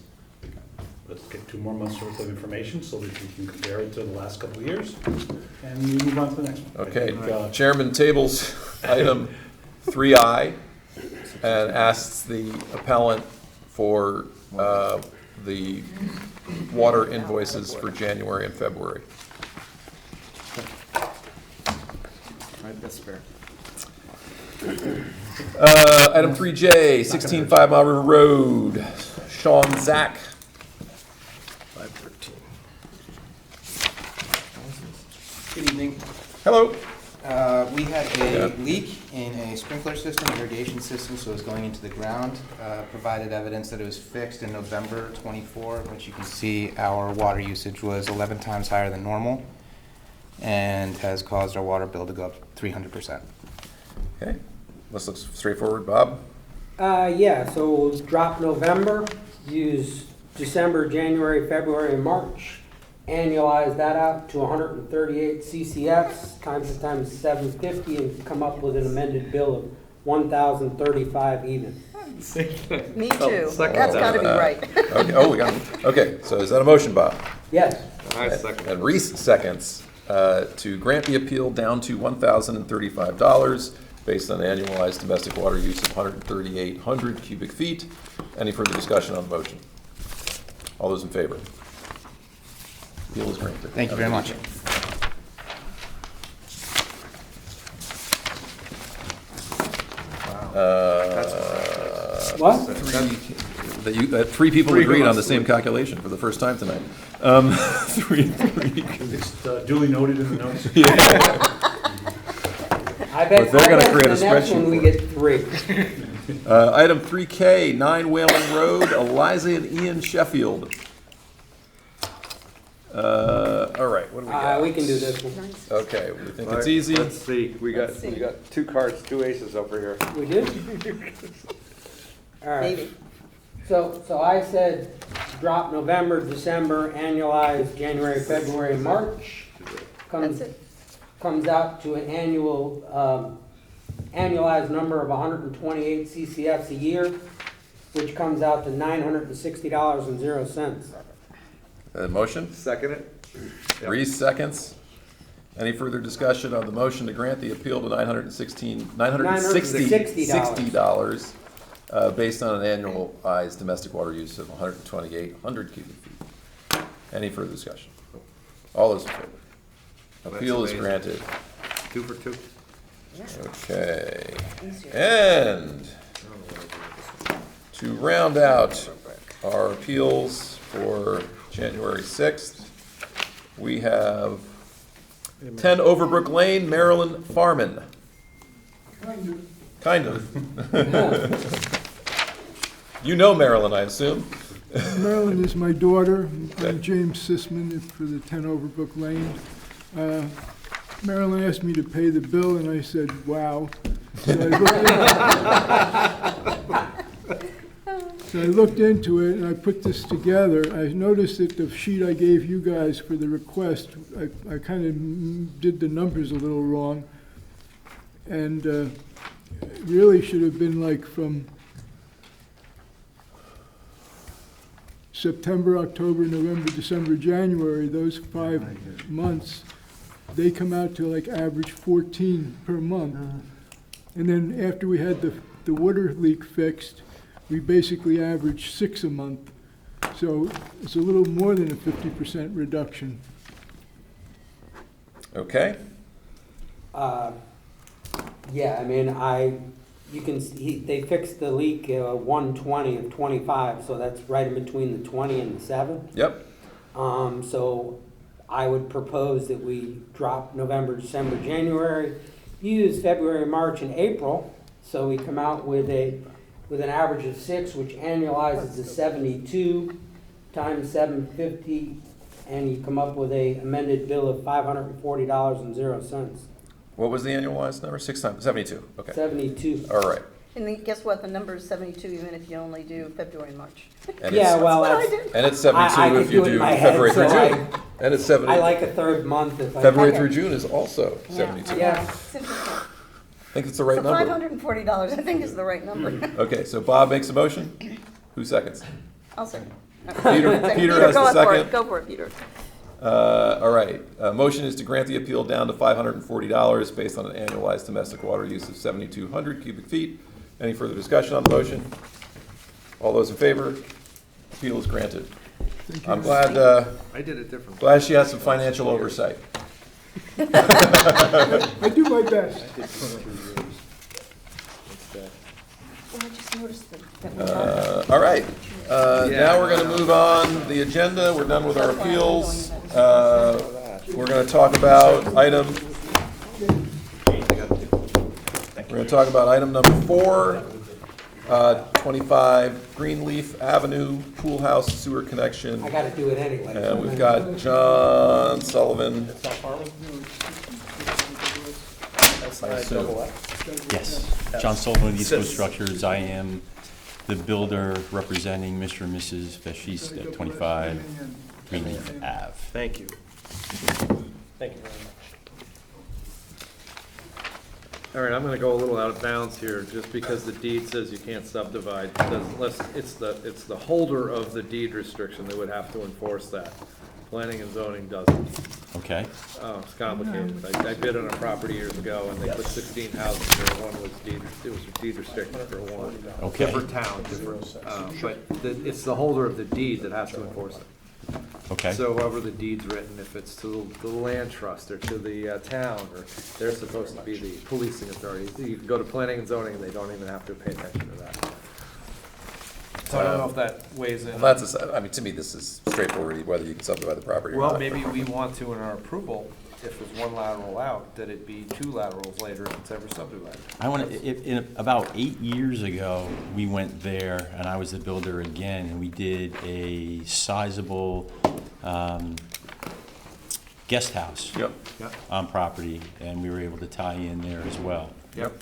Let's get 2 more months worth of information so that we can compare it to the last couple of years, and we move on to the next one. I Okay, think, Chairman tables item 3I and asks the appellant for the water invoices for January and February. Right, that's fair. Item 3J, 16 5 Mile River Road, Sean Zach. 513. Good evening. Hello. We had Yeah. a leak in a sprinkler system, irrigation system, so it was going into the ground. Provided evidence that it was fixed in November 24, which you can see our water usage was 11 times higher than normal and has caused our water bill to go up 300%. Okay, this looks straightforward. Bob? Yeah, so we'll drop November, use December, January, February, and March. Annualize that out to 138 CCFs, times it times 750, and come up with an amended bill of 1,035 even. Me too. second That's that. gotta be right. Okay, oh, we got, okay, so is that a motion, Bob? Yes. I second. And Reese seconds to grant the appeal down to $1,035 based on annualized domestic water use of 13800 cubic feet. Any further discussion on the motion? All those in favor? Appeal is granted. Thank you very much. What? Three people Three agreed on the months. same calculation for the first time tonight. Three. It's duly noted in the notes. I bet, But they're gonna create a the next spreadsheet one we for it. get 3. Item 3K, 9 Whaling Road, Eliza and Ian Sheffield. All right, what do we got? We can do this one. Okay, we think All it's right, easy. Let's see, we got Let's see. 2 cards, 2 aces over here. We did? All right. Maybe. So I said drop November, December, annualize January, February, March. Comes, That's it. comes out to an annualized number of 128 CCFs a year, which comes out to $960.00. Motion? Second it? Yep. Reese seconds. Any further discussion on the motion to grant the appeal to $960 based on an annualized domestic water use of 12800 cubic feet? Any further discussion? All those in favor? Appeal is amazing. granted. 2 for 2. Okay. Easier. And to round out our appeals for January 6th, we have 10 Overbrook Lane, Maryland Farman. Kind of. You know Marilyn, I assume? Marilyn is my daughter. Okay. I'm James Sisman for the 10 Overbrook Lane. Marilyn asked me to pay the bill, and I said, wow. So I looked into it and I put this together. I noticed that the sheet I gave you guys for the request, I kind of did the numbers a little wrong. And it really should have been like from September, October, November, December, January, those 5 months, they come out to like average 14 per month. And then after we had the water leak fixed, we basically averaged 6 a month. So it's a little more than a 50% reduction. Okay. Yeah, I mean, you can see, they fixed the leak 120 of 25, so that's right in between the 20 and the 7. Yep. So I would propose that we drop November, December, January, use February, March, and April, so we come out with an average of 6, which annualizes to 72 times 750, and you come up with a amended bill of $540.00. What was the annualized number? 6 times 72. Okay. 72. All right. And then guess what? The number is 72 even if you only do February and March. And Yeah, it's, well, That's what I that's, did. and it's 72 I if could you do it in do my head, February through so June. And it's 70. I like a third month if I. February Okay. through June is also 72. Yeah. It's interesting. I think it's the right So number. $540, I think is the right number. Okay, so Bob makes a motion. Who seconds? I'll second. Peter has the go for second. it. Go for it, Peter. All right. Motion is to grant the appeal down to $540 based on an annualized domestic water use of 7,200 cubic feet. Any further discussion on the motion? All those in favor? Appeal is granted. I'm glad. I did it differently. Glad she has some financial oversight. I do my best. Well, I just noticed that. All right. Now we're going to move on the agenda. We're done with our appeals. We're going to talk about item. We're going to talk about item number 4, 25 Greenleaf Avenue Pool House Sewer Connection. I gotta do it anyway. And we've got John Sullivan. I assume. Yes, John Sullivan of East Coast Structures. I am the builder representing Mr. and Mrs. Vashist at 25 Greenleaf Ave. Thank you. Thank you very much. All right, I'm gonna go a little out of bounds here, just because the deed says you can't subdivide, unless it's the holder of the deed restriction that would have to enforce that. Planning and zoning doesn't. Okay. Oh, it's complicated. I bid on a property years ago, and they put 16 houses there. One was it was deed restricted for one. Okay. Different town, different, but it's the holder of the deed that has to enforce it. Okay. So whoever the deed's written, if it's to the land trust or to the town, or they're supposed to be the policing authority. You can go to planning and zoning, and they don't even have to pay attention to that. So I don't know if that weighs in. Well, I mean, to me, this is straightforward, whether you can subdivide the property or not. Well, maybe we want to, in our approval, if it's one lateral out, that it be 2 laterals later if it's ever subdivided. I want to, about 8 years ago, we went there, and I was the builder again, and we did a sizable guest house on property, and we were able to tie in there as well. Yep.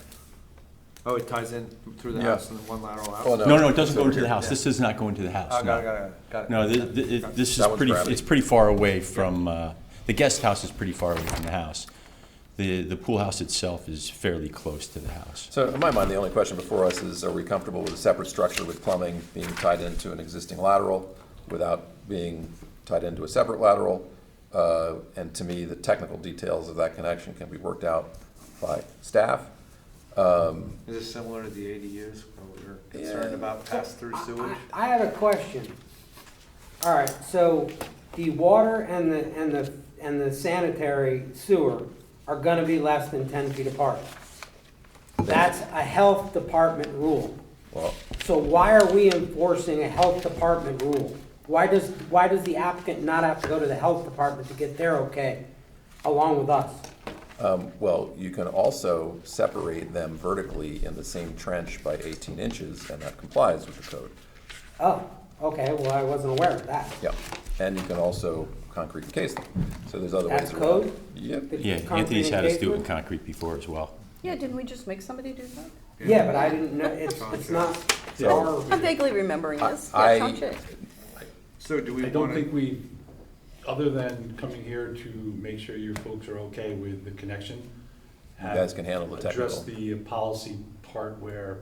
Oh, it ties in through the Yeah. house and one lateral out? Well, No, it doesn't go into the house. This does not go into the house. Oh, no. got it. No, this That is one's pretty, gravity. it's pretty far away from, the guest house is pretty far away from the house. The pool house itself is fairly close to the house. So in my mind, the only question before us is, are we comfortable with a separate structure with plumbing being tied into an existing lateral without being tied into a separate lateral? And to me, the technical details of that connection can be worked out by staff. Is this similar to the ADUs where we're concerned about pass-through sewage? I have a question. All right, so the water and the sanitary sewer are gonna be less than 10 feet apart. That's a health department rule. Well, So why are we enforcing a health department rule? Why does the applicant not have to go to the health department to get their okay, along with us? well, you can also separate them vertically in the same trench by 18 inches, and that complies with the code. Oh, okay, well, I wasn't aware of that. Yeah, and you can also concrete encase them. So there's other ways That's around. code? Yep. The Yeah, concrete Anthony's had us do it in encasement? concrete before as well. Yeah, didn't we just make somebody do that? Yeah, but I didn't know, it's not our. I'm vaguely remembering this. I- Yeah, Sean Chick. So do we I don't want think to, we, other than coming here to make sure you folks are okay with the connection. You guys can handle the Address technical. the policy part where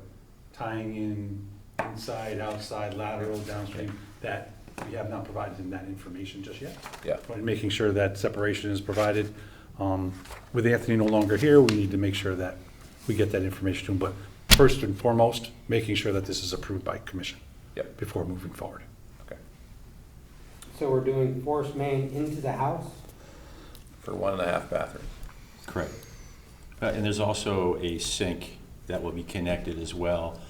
tying in inside, outside, lateral, downstream, that we have not provided them that information just yet. Yeah. And making sure that separation is provided. With Anthony no longer here, we need to make sure that we get that information to him. But first and foremost, making sure that this is approved by commission. Yep. Before moving forward. Okay. So we're doing force main into the house? For 1.5 bathrooms. Correct. And there's also a sink that will be connected as well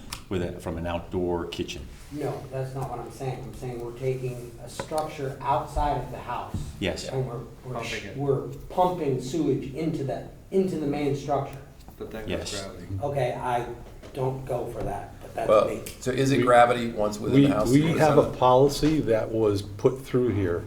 from an outdoor kitchen. No, that's not what I'm saying. I'm saying we're taking a structure outside of the house. Yes. And Pumping it. we're pumping sewage into the main structure. but then Yes. goes gravity? Okay, I don't go for that, but that's Well, me. so is it gravity once within the house? We What is have a that? policy that was put through here,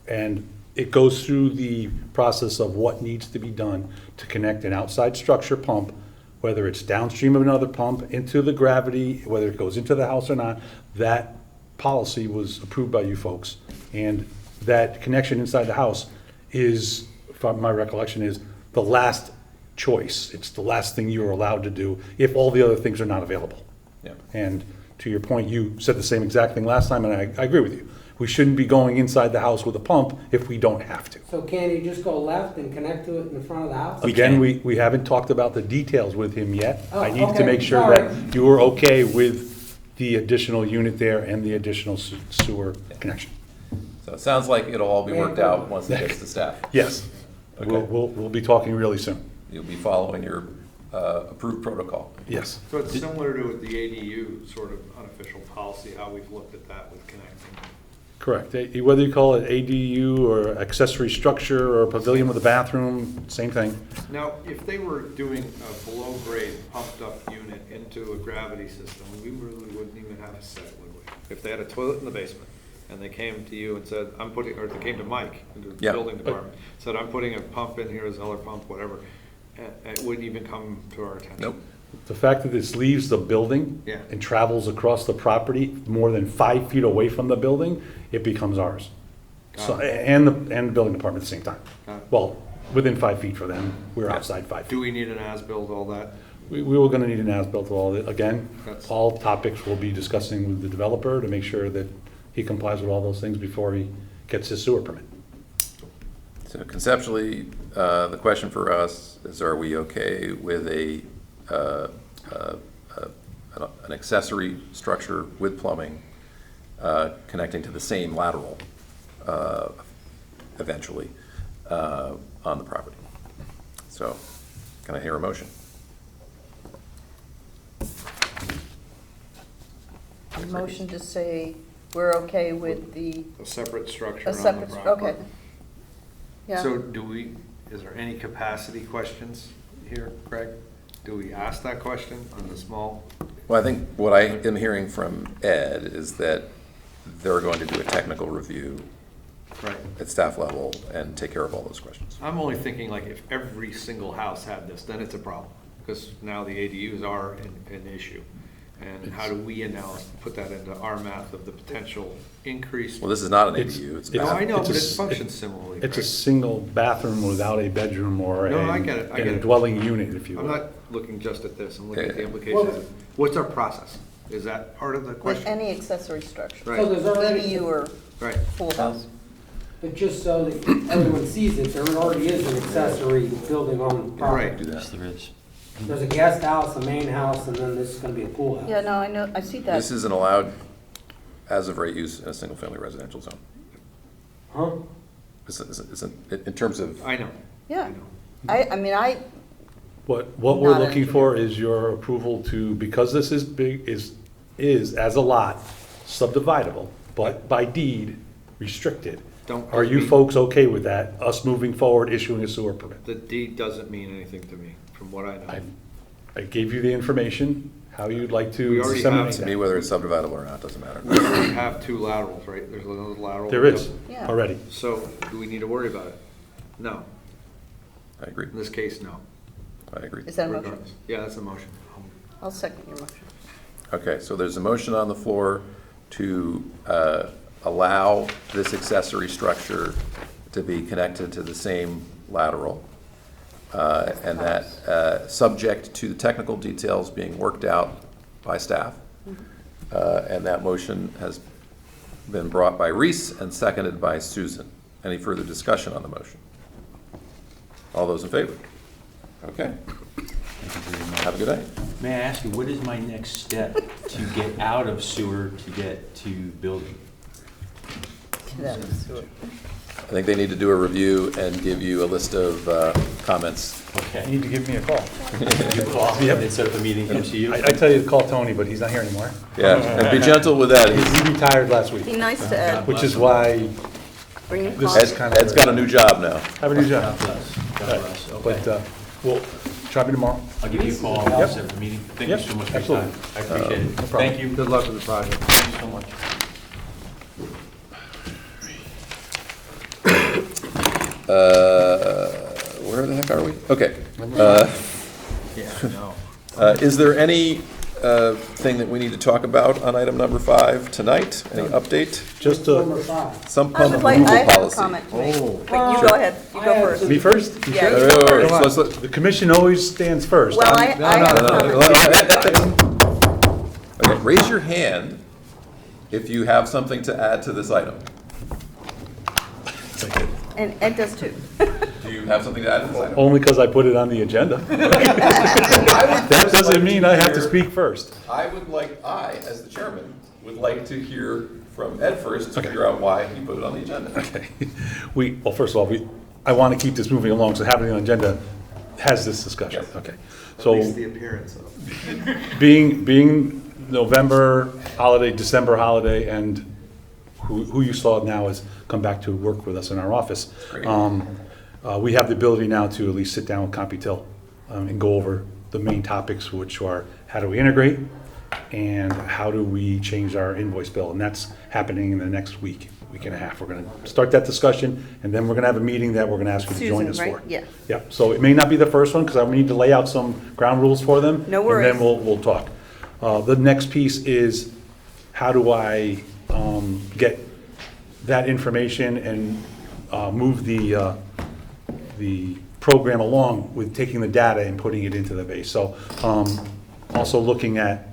and it goes through the process of what needs to be done to connect an outside structure pump, whether it's downstream of another pump, into the gravity, whether it goes into the house or not. That policy was approved by you folks, and that connection inside the house is, from my recollection, is the last choice. It's the last thing you are allowed to do if all the other things are not available. Yeah. And to your point, you said the same exact thing last time, and I agree with you. We shouldn't be going inside the house with a pump if we don't have to. So can you just go left and connect to it in the front of the house? Again, we haven't talked about the details with him yet. Oh, I need to okay, make sure sorry. that you are okay with the additional unit there and the additional sewer connection. So it sounds like it'll all be worked out once it gets to staff. Yes. Okay. We'll be talking really soon. You'll be following your approved protocol. Yes. So it's similar to the ADU sort of unofficial policy, how we've looked at that with connecting. Correct. Whether you call it ADU or accessory structure or pavilion with a bathroom, same thing. Now, if they were doing a below-grade pumped-up unit into a gravity system, we really wouldn't even have a set, would we? If they had a toilet in the basement, and they came to you and said, I'm putting, or they came to Mike, the Yeah. building department, said, I'm putting a pump in here, a Zeller pump, whatever, and it wouldn't even come to our attention. Nope. The fact that this leaves the building Yeah. and travels across the property more than 5 feet away from the building, it becomes ours. So, Got it. and the building department at the same time. Got it. Well, within 5 feet for them, we're outside 5 feet. Do we need an as-built, all that? We were gonna need an as-built of all that. Again, That's- all topics we'll be discussing with the developer to make sure that he complies with all those things before he gets his sewer permit. So conceptually, the question for us is, are we okay with an accessory structure with plumbing connecting to the same lateral eventually on the property? So, can I hear a motion? A motion to say we're okay with the, A separate structure a on the separate, property? okay. Yeah. So is there any capacity questions here, Craig? Do we ask that question on the small? Well, I think what I am hearing from Ed is that they're going to do a technical review Right. at staff level and take care of all those questions. I'm only thinking like if every single house had this, then it's a problem, because now the ADUs are an issue. And how do we now put that into our math of the potential increase? Well, this is not an ADU, it's a No, I know, It's but a it s- functions similarly. It's a Craig. single bathroom without a bedroom or No, I get it, I and get a it. dwelling unit, if you I'm will. not looking just at this, I'm looking at the Yeah. implications. of What's our process? Is that part of the With question? any accessory structure. Right. So there's already, ADU or Right. pool house. but just so that everyone sees it, there already is an accessory building on the property. Right. Yes, there is. There's a guest house, a main house, and then this is gonna be a pool house. Yeah, no, I know, I see that. This isn't allowed as of right use in a single-family residential zone. Huh? In terms of, I know. Yeah. I know. I mean, What we're Not looking for is your approval to, because this is big, is as a lot, subdividable, but by deed restricted. Don't Are you be- folks okay with that, us moving forward, issuing a sewer permit? The deed doesn't mean anything to me, from what I know. I gave you the information, how you'd like to We already disseminate to me, that. whether it's subdividable or not, doesn't matter. We already have 2 laterals, right? There's another lateral. There is, Yeah. already. So, do we need to worry about it? No. I agree. In this case, no. I agree. Is that a motion? Yeah, that's a motion. I'll second your motion. Okay, so there's a motion on the floor to allow this accessory structure to be connected to the same lateral, and that subject to the technical details being worked out by staff. And that motion has been brought by Reese and seconded by Susan. Any further discussion on the motion? All those in favor? Okay. Have a good day. May I ask you, what is my next step to get out of sewer to get to building? I think they need to do a review and give you a list of comments. Okay. You need to give me a call. You call Yep. and set up a meeting, come see you? I tell you to call Tony, but he's not here anymore. Yeah, and be gentle with that. He retired last week. Be nice to Ed. Which is why Bring your this coffee. is kind of. Ed's got a new job now. Have a new job. God bless. God bless. Okay. But we'll try me tomorrow. I'll give you a call, Yep. set up a meeting. Thank Yep, you so much for your absolutely. time. I appreciate it. No problem. Thank you. Good luck with the project. Thank you so much. Where the heck are we? Okay. Yeah, no. Is there any thing that we need to talk about on item number 5 tonight? Any update? Just Some I pump would like, I removal have a policy. comment to make. Oh. But you go ahead, you go first. me first? You Yeah, sure? you go first. Come on. So let's The commission always stands first. Well, I have a comment. Okay, raise your hand if you have something to add to this item. And Ed does too. Do you have something to add to this item? Only because I put it on the agenda. That doesn't mean I have to speak first. I, as the chairman, would like to hear from Ed first to figure out why he put it on the agenda. Okay. Well, first of all, I want to keep this moving along, so having it on the agenda has this discussion. Yes. Okay. At So least the appearance of. being November holiday, December holiday, and who you saw now has come back to work with us in our office. Great. We have the ability now to at least sit down with CompuTel and go over the main topics, which are how do we integrate and how do we change our invoice bill, and that's happening in the next week and a half. We're going to start that discussion, and then we're going to have a meeting that we're going to ask you to join us Susan, for. right? Yeah. Yep, so it may not be the first one, because I need to lay out some ground rules for them. No worries. And then we'll talk. The next piece is, how do I get that information and move the program along with taking the data and putting it into the base. So also looking at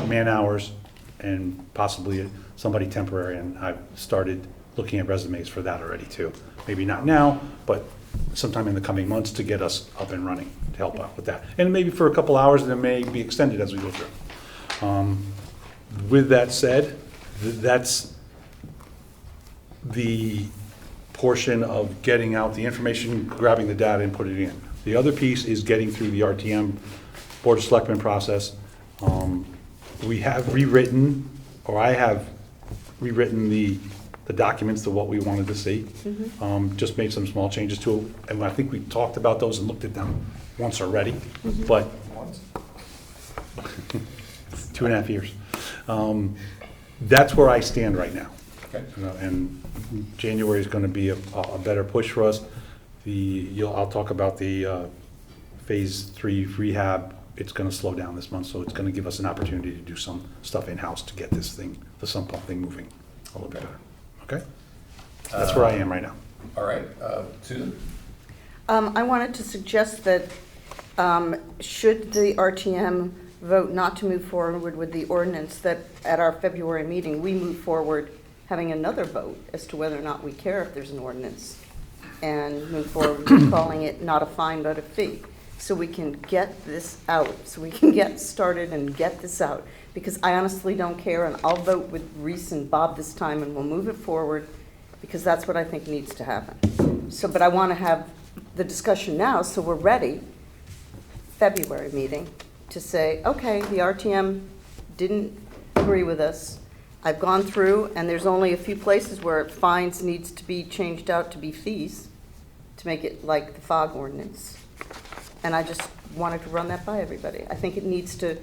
man hours and possibly somebody temporary, and I've started looking at resumes for that already too. Maybe not now, but sometime in the coming months to get us up and running, to help out with that. And maybe for a couple hours, and it may be extended as we go through. With that said, that's the portion of getting out the information, grabbing the data and putting it in. The other piece is getting through the RTM Board of Selectmen process. We have rewritten, or I have rewritten the documents to what we wanted to see. Just made some small changes to it, and I think we talked about those and looked at them once already, but 2.5 years. That's where I stand right now. Okay. And January is going to be a better push for us. I'll talk about the Phase 3 rehab. It's going to slow down this month, so it's going to give us an opportunity to do some stuff in-house to get this thing, the sump pump thing, moving a little bit better. Okay? That's where I am right now. All right, Susan? I wanted to suggest that should the RTM vote not to move forward with the ordinance, that at our February meeting, we move forward having another vote as to whether or not we care if there's an ordinance, and move forward with calling it not a fine but a fee, so we can get this out, so we can get started and get this out. Because I honestly don't care, and I'll vote with Reese and Bob this time, and we'll move it forward, because that's what I think needs to happen. So, but I want to have the discussion now, so we're ready, February meeting, to say, okay, the RTM didn't agree with us. I've gone through, and there's only a few places where fines needs to be changed out to be fees, to make it like the fog ordinance. And I just wanted to run that by everybody. I think it needs to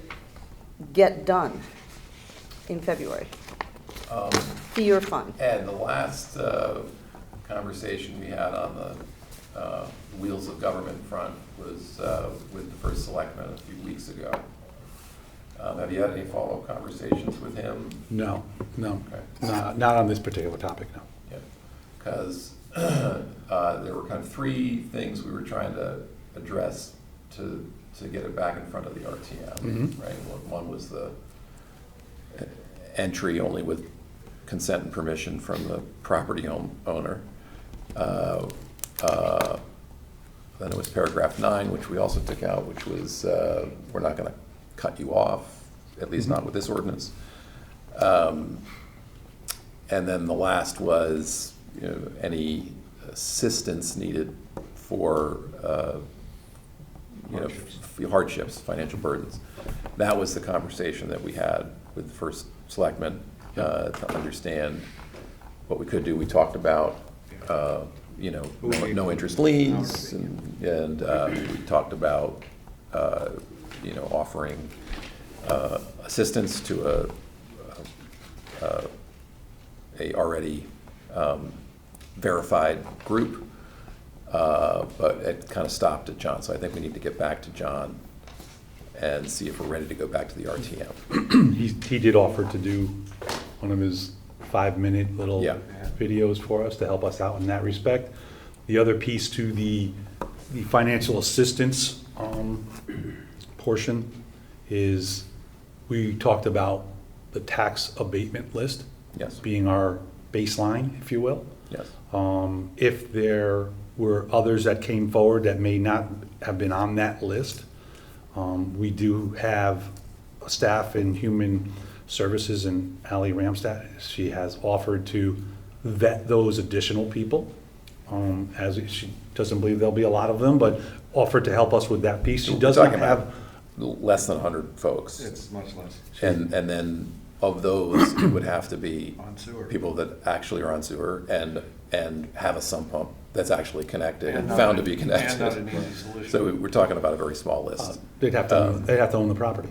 get done in February. Fee or fine. Ed, the last conversation we had on wheels of government front was with the first selectman a few weeks ago. Have you had any follow-up conversations with him? No, Okay. not on this particular topic, no. Yeah, because there were kind of three things we were trying to address to get it back in front of the RTM, right? One was the entry only with consent and permission from the property owner. Then it was paragraph 9, which we also took out, which was we're not going to cut you off, at least not with this ordinance. And then the last was, you know, any assistance needed for hardships, financial burdens. That was the conversation that we had with the first selectman to understand what we could do. We talked about no interest liens, and we talked about offering assistance to a already verified group, but it kind of stopped at John. So I think we need to get back to John and see if we're ready to go back to the RTM. He did offer to do one of his 5-minute little videos for us to help us out in that respect. The other piece to the financial assistance portion is we talked about the tax abatement list being our baseline, if you will. Yes. If there were others that came forward that may not have been on that list, we do have a staff in human services, and Ally Ramstad, she has offered to vet those additional people. As she doesn't believe there'll be a lot of them, but offered to help us with that piece. She doesn't have less than 100 folks. It's much less. And then of those, it would have to be On sewer. people that actually are on sewer and have a sump pump that's actually connected and not found to an- be connected. and not an easy solution. So we're talking about a very small list. they'd have to own the property.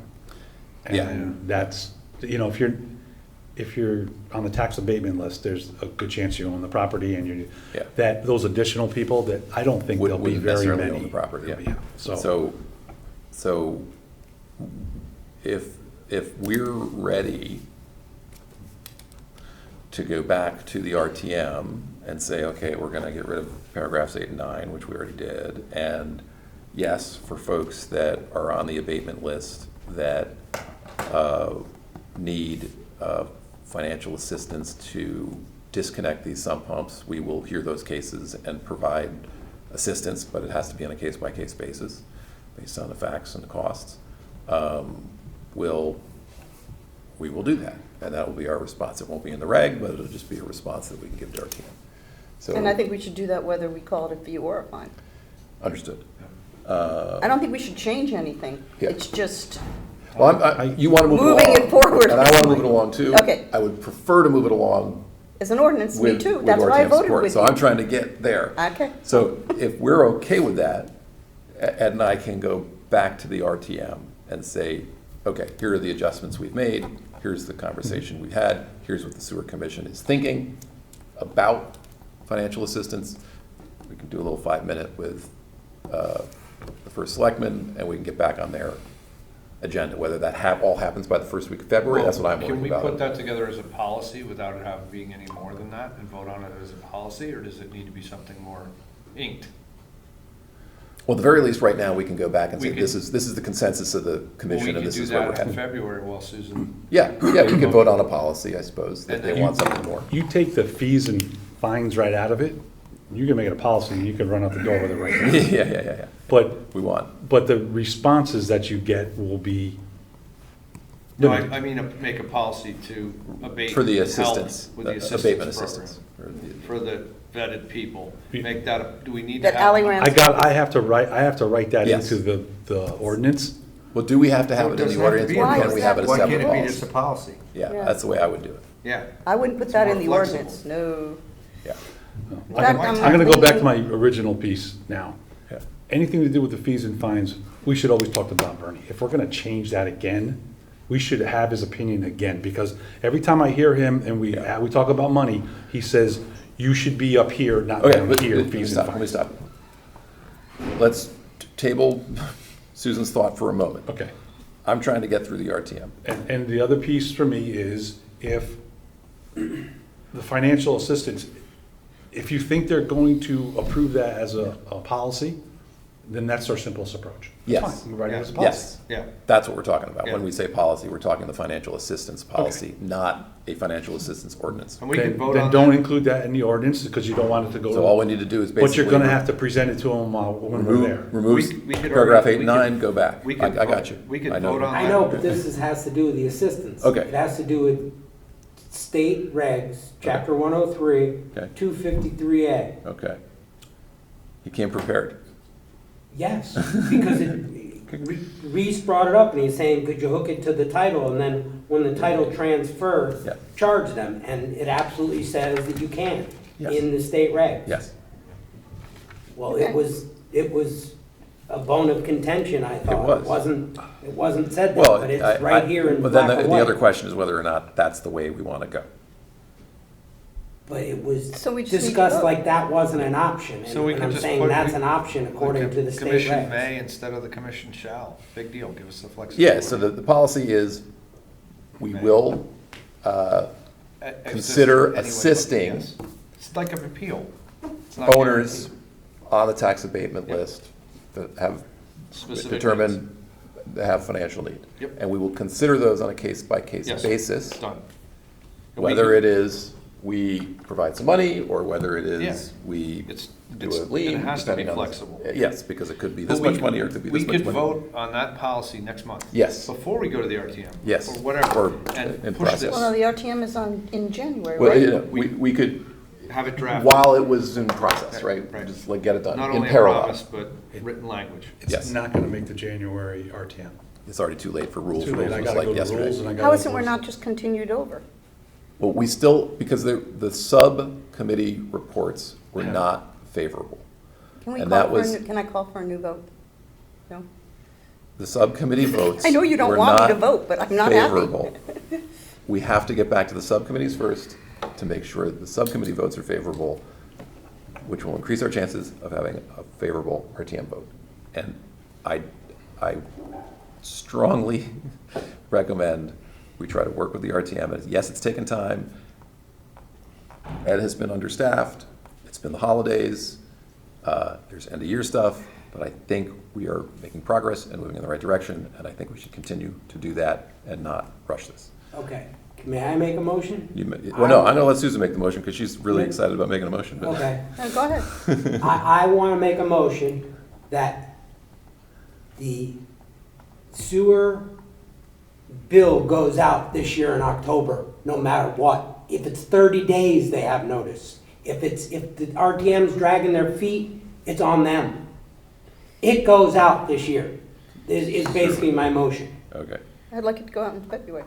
Yeah. And that's, if you're on the tax abatement list, there's a good chance you own the property, and that those additional people that I don't think there'll be Wouldn't very necessarily many. own the property, yeah. So if we're ready to go back to the RTM and say, okay, we're gonna get rid of paragraphs 8 and 9, which we already did, and yes, for folks that are on the abatement list that need financial assistance to disconnect these sump pumps, we will hear those cases and provide assistance, but it has to be on a case-by-case basis, based on the facts and the costs. We will do that, and that will be our response. It won't be in the reg, but it'll just be a response that we can give to our team. So, And I think we should do that whether we call it a fee or a fine. understood. I don't think we should change anything. Yeah. It's just Well, you want to move moving it it along. forward. And I want to move it along too. Okay. I would prefer to move it along as an ordinance, me with too. That's why I RTM voted support. with So you. I'm trying to get there. Okay. So if we're okay with that, Ed and I can go back to the RTM and say, okay, here are the adjustments we've made, here's the conversation we had, here's what the sewer commission is thinking about financial assistance. We can do a little 5-minute with the first selectman, and we can get back on their agenda. Whether that all happens by the first week of February, that's what I'm worried about. Can we put that together as a policy without it being any more than that, and vote on it as a policy, or does it need to be something more inked? Well, at the very least, right now, we can go back and We say, could- this is the consensus of the commission, and this is where we're We could do headed. that in February while Susan. Yeah, we could vote on a policy, I suppose, that And they then want something more. you take the fees and fines right out of it, you can make it a policy, and you can run out the door with it right now. Yeah. But we want. But the responses that you get will be. No, I mean, make a policy to abate. For the help assistance, With the abatement assistance program. assistance. For the vetted people. Make that, do we need to That have? Ally ran. I have to write that Yes. into the ordinance. Well, do we have to have it in the ordinance, or Why can is we have it as Why separate can't it be policy? just a policy? Yeah, Yeah. that's the way I would do it. Yeah. I wouldn't put It's that more in the flexible. ordinance, no. Yeah. In fact, I'm gonna go back to thinking- my original piece now. Yeah. Anything to do with the fees and fines, we should always talk to Don Bernie. If we're gonna change that again, we should have his opinion again, because every time I hear him and we talk about money, he says, you should be up here, not Okay, down let here, me fees and stop, let me fines. stop. let's table Susan's thought for a moment. Okay. I'm trying to get through the RTM. And the other piece for me is if the financial assistance, if you think they're going to approve that as a policy, then that's our simplest approach. Yes. Fine, we're writing it as a policy. Yes. Yeah. That's what we're talking about. Yeah. When we say policy, we're talking the financial assistance policy, not a financial assistance ordinance. And we can vote Then on don't that. include that in the ordinance because you don't want it to go. So all we need to do is basically. But you're gonna have to present it to them when we're there. Remove We could paragraph already- 8 and we could- 9, go back. we I could got vote- you. we could I know. vote on I know, but this has to do with the assistance. Okay. It has to do with state regs, chapter 103, Okay. 253A. Okay. He came prepared. Yes, because Reese brought it up and he's saying, could you hook it to the title and then when the title transfers, Yeah. charge them? And it absolutely says that you can Yes. in the state regs. Yes. Well, it was a bone of contention, I thought. was. It wasn't said that, Well, but it's right here in but black then and the other white. question is whether or not that's the way we want to go. But it was So we just need to discussed vote. like that wasn't an option. So we And can I'm just saying put- that's an option according to the state Commission regs. may instead of the commission shall. Big deal, give us the flexibility. Yeah, so the policy is, we will consider Anyway, assisting yes. It's like an appeal. It's not owners guaranteed. on the tax abatement Yep. list that have Specific determined they have financial need. Yep. And we will consider those on a case-by-case Yes. basis, Done. whether it is we provide some money or whether it Yeah. is we It's- do it's- a lien. it has to be depending on- flexible. Yes, because it could be But this we much could- money or it could be this much money. We could vote on that policy next month. Yes. Before we go to the RTM. Yes. Or whatever. Or And in push process. this. Well, no, the RTM is in January, Well, right? you know, we could, Have it drafted. while it was in process, right? Right. Just like get it done Not in only a parallel. promise, but written language. Yes. It's not gonna make the January RTM. It's already too late for rules. Too late. Rules I was gotta like go to yesterday. rules and I gotta. How is it we're not just continued over? Well, we still, because the subcommittee reports were Yeah. not favorable. Can we And call that for a was- new, can I call for a new vote? No? The subcommittee votes I know you don't were want me to not vote, but I'm not happy. favorable. We have to get back to the subcommittees first to make sure that the subcommittee votes are favorable, which will increase our chances of having a favorable RTM vote. And I strongly recommend we try to work with the RTM. And yes, it's taken time. Ed has been understaffed. It's been the holidays. There's end-of-year stuff. But I think we are making progress and moving in the right direction. And I think we should continue to do that and not rush this. Okay, may I make a motion? Well, no, I'm going to let Susan make the motion because she's really excited about making a motion. but- Okay. No, go ahead. I want to make a motion that the sewer bill goes out this year in October, no matter what. If it's 30 days, they have notice. If the RTM's dragging their feet, it's on them. It goes out this year, is basically my motion. Okay. I'd like it to go out in February.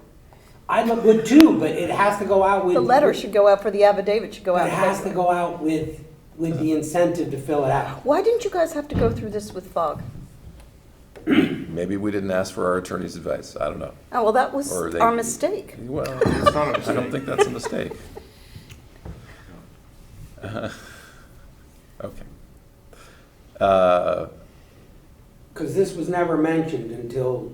I would too, but it has to go out with. The letter should go out for the affidavit, should go But out it in has to February. go out with the incentive to fill it out. Why didn't you guys have to go through this with FOG? Maybe we didn't ask for our attorney's advice. I don't know. Oh, well, that was Or they- our mistake. Well, It's not a I mistake. don't think that's a mistake. Okay. Because this was never mentioned until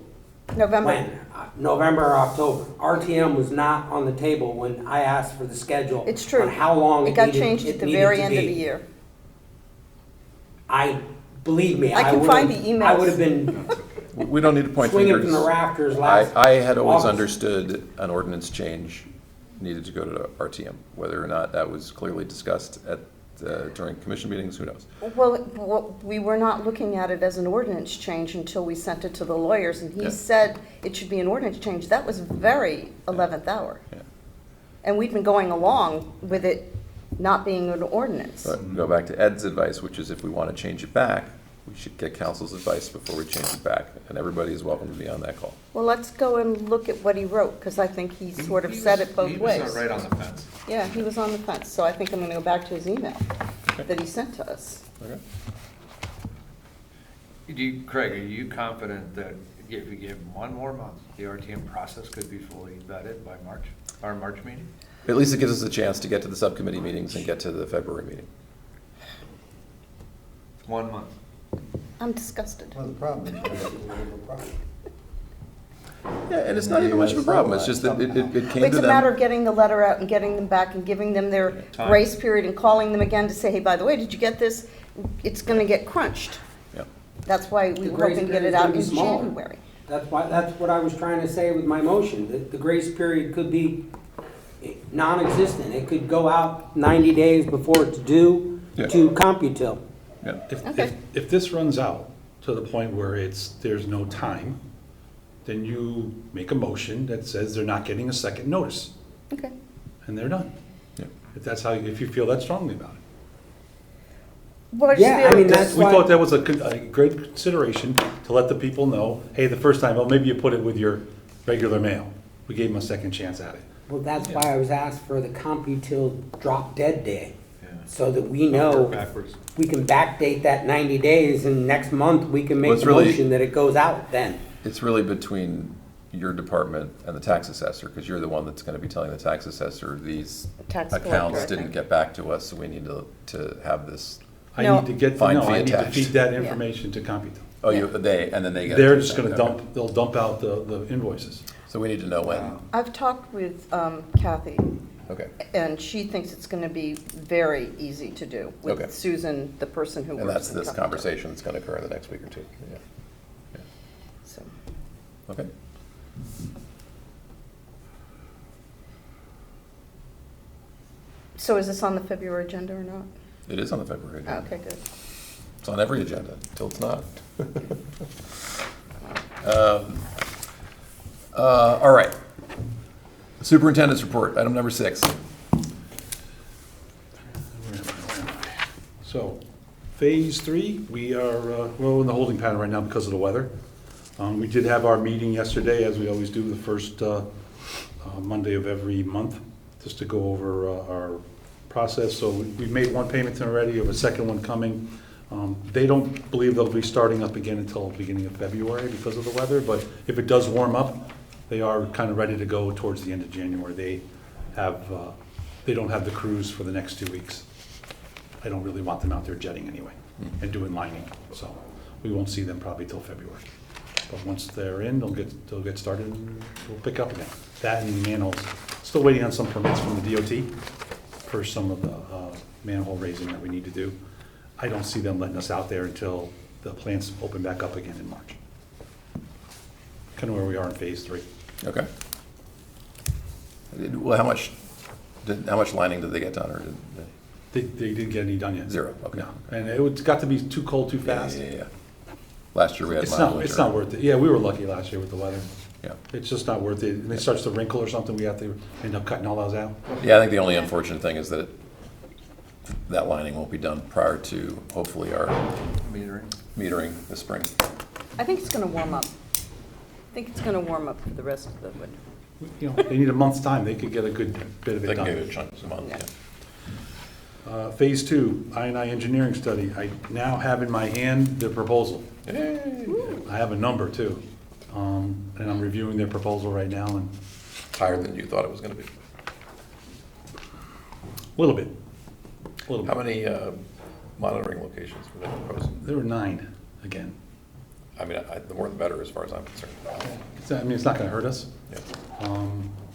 November. when? November or October. RTM was not on the table when I asked for the schedule. It's true. On how long It got needed- changed at the needed very to end of be. the year. Believe me, I can would've- find the emails. I would have been We don't need to point swinging fingers. from the rafters last. I had always August. understood an ordinance change needed to go to RTM. Whether or not that was clearly discussed during commission meetings, who knows? Well, we were not looking at it as an ordinance change until we sent it to the lawyers, and he Yeah. said it should be an ordinance change. That was very 11th hour. Yeah. And we've been going along with it not being an ordinance. But go back to Ed's advice, which is if we want to change it back, we should get council's advice before we change it back. And everybody is welcome to be on that call. Well, let's go and look at what he wrote, because I think he sort of said it both ways. He was right on the fence. Yeah, he was on the fence, so I think I'm gonna go back to his email that he sent to us. Okay. Craig, are you confident that if we give 1 more month, the RTM process could be fully vetted by our March meeting? At least it gives us a chance to get to the subcommittee meetings and get to the February meeting. 1 month. I'm disgusted. Well, the problem is we have a little problem. Yeah, and it's not even much of a problem, it's just that it came to them. It's a matter of getting the letter out and getting them back and giving them their Time. grace period and calling them again to say, hey, by the way, did you get this? It's gonna get crunched. Yep. That's why we The were grace hoping to get period's it out gonna be in smaller. January. That's what I was trying to say with my motion, that the grace period could be non-existent. It could go out 90 days before it's due to CompuTill. If this runs out to the point where there's no time, then you make a motion that says they're not getting a second notice. Okay. And they're done. If you feel that strongly about it. Well, Yeah, I mean, that's We why. thought that was a great consideration to let the people know, hey, the first time, well, maybe you put it with your regular mail. We gave them a second chance at it. Well, that's why I was asked for the CompuTill drop dead day, so that we know we can backdate that 90 days, and next month we can Well, make it's a really- motion that it goes out then. It's really between your department and the tax assessor, because you're the one that's gonna be telling the tax assessor, these Tax accounts collector, I didn't think. get back to us, so we need to have this. I need to Find fee I need to attached. feed that information to CompuTill. Oh, and then they get. They're it. just gonna Okay. they'll dump out the invoices. So we need to know when. I've talked with Kathy. Okay. And she thinks it's gonna be very easy to do Okay. with Susan, the person who works And that's in this CompuTill. conversation that's gonna occur in the next week or two. Yeah. So. Okay. So is this on the February agenda or not? It is on the February agenda. Okay, good. It's on every agenda, until it's not. All right. Superintendent's report, item number 6. So, phase 3, we are, in the holding pattern right now because of the weather. We did have our meeting yesterday, as we always do, the first Monday of every month, just to go over our process. So we've made one payment already, we have a second one coming. They don't believe they'll be starting up again until the beginning of February because of the weather, but if it does warm up, they are kind of ready to go towards the end of January. They don't have the crews for the next 2 weeks. I don't really want them out there jetting anyway and doing lining, so we won't see them probably till February. But once they're in, they'll get started and we'll pick up again. That and manholes. Still waiting on some permits from the DOT for some of the manhole raising that we need to do. I don't see them letting us out there until the plants open back up again in March. Kind of where we are in phase 3. Okay. Well, how much lining did they get done, or did they? They didn't get any done yet. 0, okay. No, and it got to be too cold too fast. Yeah. Last year we had It's mild not, it's winter. not worth it. Yeah, we were lucky last year with the weather. Yeah. It's just not worth it. And it starts to wrinkle or something, we have to end up cutting all those out. Yeah, I think the only unfortunate thing is that that lining won't be done prior to, hopefully, our metering this spring. I think it's gonna warm up. I think it's gonna warm up for the rest of the winter. You know, they need a month's time, they could get a good bit of it They done. can give it chunks a month, yeah. Phase 2, I&I engineering study. I now have in my hand the proposal. Yay. I have a number too. And I'm reviewing their proposal right now and. Higher than you thought it was gonna be. A little bit. How many monitoring locations were they proposing? There were 9 again. I mean, the more the better as far as I'm concerned. I mean, it's not gonna hurt us. Yeah.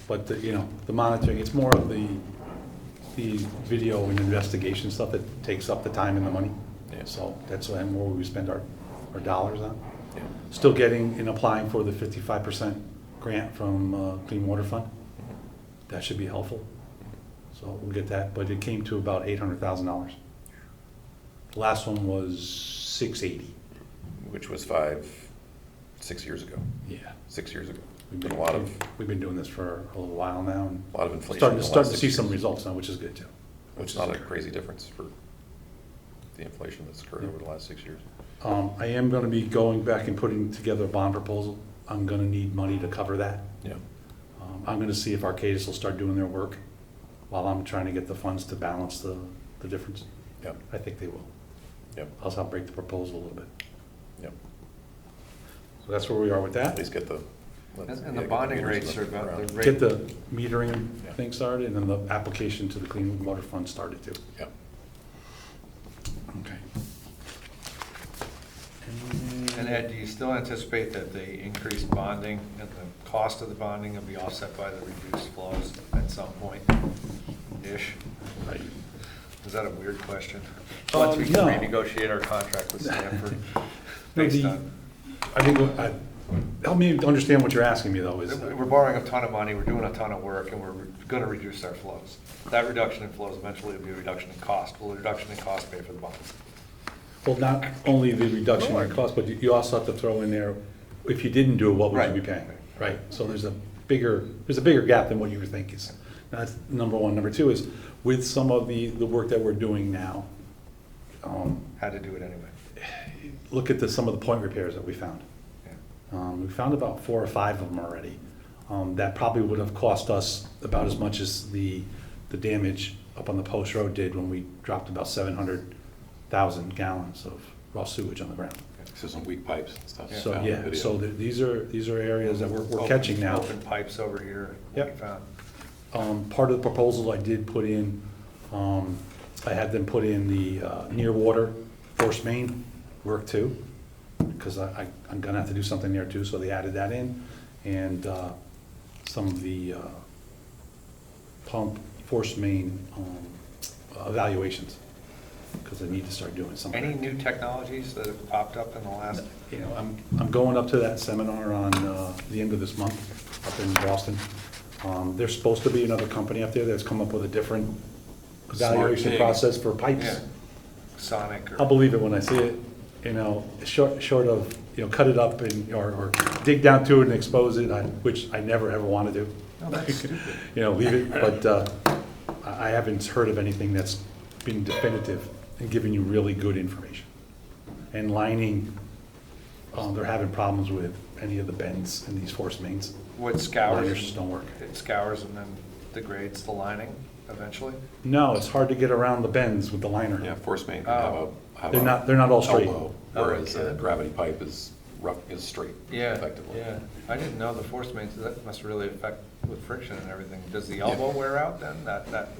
But the monitoring, it's more of the video and investigation stuff that takes up the time and the money. Yeah. So that's why more we spend our dollars on. Yeah. Still getting and applying for the 55% grant from Clean Water Fund. That should be helpful. So we'll get that, but it came to about $800,000. The last one was $680,000. Which was 6 years ago. Yeah. 6 years ago. We've Been been doing this for a little while now, and a lot of inflation. starting in the to last see 6 some years. results now, which is good too. Which is not a crazy difference for the inflation that's occurred over the last 6 years. I am going to be going back and putting together a bond proposal. I'm going to need money to cover that. Yeah. I'm going to see if Arcadis will start doing their work while I'm trying to get the funds to balance the difference. Yep. I think they will. Yep. Else I'll break the proposal a little bit. Yep. So that's where we are with that. At least get the. And the bonding rates are about the rate. Get the metering thing started, and then the application to the Clean Water Fund started too. Yep. Okay. And Ed, do you still anticipate that the increased bonding and the cost of the bonding will be offset by the reduced flows at some point-ish? Is that a weird question? Once we can No. renegotiate our contract with Stanford based on. I think, help me understand what you're asking me though, is. We're borrowing a ton of money, we're doing a ton of work, and we're gonna reduce our flows. That reduction in flows eventually will be a reduction in cost. Will the reduction in cost pay for the bonds? Well, not only the reduction in cost, but you also have to throw in there, if you didn't do it, what would you be paying? Right, so there's a bigger gap than what you were thinking. That's number one. Number two is, with some of the work that we're doing now. Had to do it anyway. Look at some of the point repairs that we found. We found about 4 or 5 of them already. That probably would have cost us about as much as the damage up on the post road did when we dropped about 700,000 gallons of raw sewage on the ground. So some weak pipes and stuff. So these are areas that we're catching now. Open pipes over here. Yep. We found. Part of the proposal I did put in, I had them put in the near water force main work too, because I'm gonna have to do something there too, so they added that in. And some of the pump force main evaluations, because I need to start doing something. Any new technologies that have popped up in the last? You know, I'm going up to that seminar on the end of this month up in Boston. There's supposed to be another company up there that's come up with a different evaluation process for pipes. Yeah. Sonic. I'll believe it when I see it. You know, short of, you know, cut it up and or dig down to it and expose it, which I never ever want to do. Oh, that's stupid. You know, leave it. But I haven't heard of anything that's been definitive and giving you really good information. And lining, they're having problems with any of the bends in these force mains. What scours? Liners just don't work. It scours and then degrades the lining eventually? No, it's hard to get around the bends with the liner. Yeah, force main can have They're not all straight. elbow, whereas a gravity pipe is straight, Yeah, effectively. yeah. I didn't know the force mains, that must really affect with friction and everything. Does the elbow wear out then,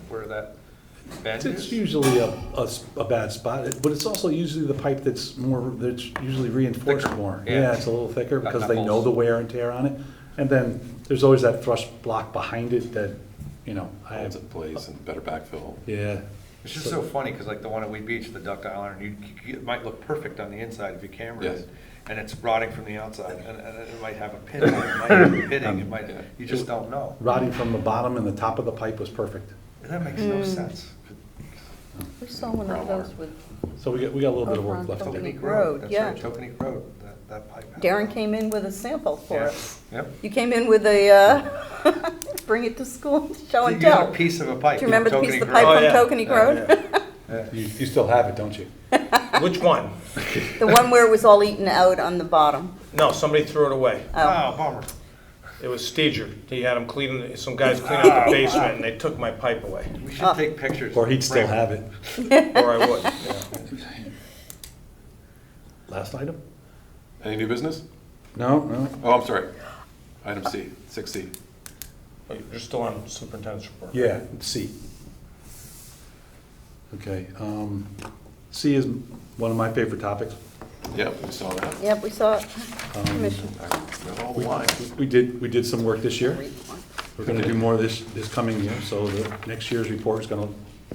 where that bend is? It's usually a bad spot, but it's also usually the pipe that's usually reinforced Thicker. more. Yeah. Yeah, it's a little thicker because they know holes. the wear and tear on it. And then there's always that thrust block behind it that, you know, Holds it in place and better backfill. Yeah. It's just so funny, because like the one at Wheat Beach, the ductile iron, it might look perfect on the inside if you camera it, and it's rotting from the outside, and it might have a pin, it might have a pitting, you just don't know. Rotting from the bottom and the top of the pipe was perfect. That makes no sense. We saw one of those with. So we got a little bit of over work on left to do. Tokenique Road, That's yeah. right, Tokenique Road, that pipe. Darren came in with a sample for us. Yep. You came in with a, bring it to school, show and You got tell. a piece of a pipe. Do you remember the piece of the Tokenique Road. pipe from Tokenique Road? You still have it, don't you? Which one? The one where it was all eaten out on the bottom. No, somebody threw it away. Oh, bummer. It was Steger. He had him cleaning, some guys clean out the basement, and they took my pipe away. We should take pictures. Or he'd still have it. Or I would, yeah. Last item? Any new business? No. Oh, I'm sorry. Item C, 6C. Oh, you're still on superintendent's report. Yeah, C. Okay, C is one of my favorite topics. Yep, we saw that. Yep, we saw it. Commission. Got all the lines. We did some work this year. We're gonna do more this coming year, so the next year's report is gonna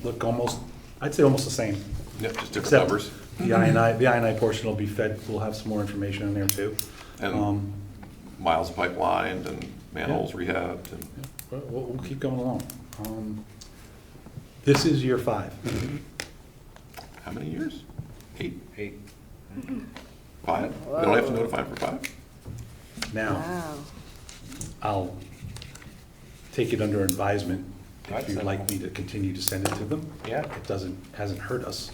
look almost, I'd say almost the same. Yep, just different Except numbers. The I&I portion will be fed, we'll have some more information in there too. And miles of pipe lined and manholes rehabbed and. We'll keep going along. This is year 5. How many years? 8? 8. 5? We don't have to notify them for 5? Now, I'll take it under advisement if you'd like me to continue to send it to them. Yeah. It hasn't hurt us.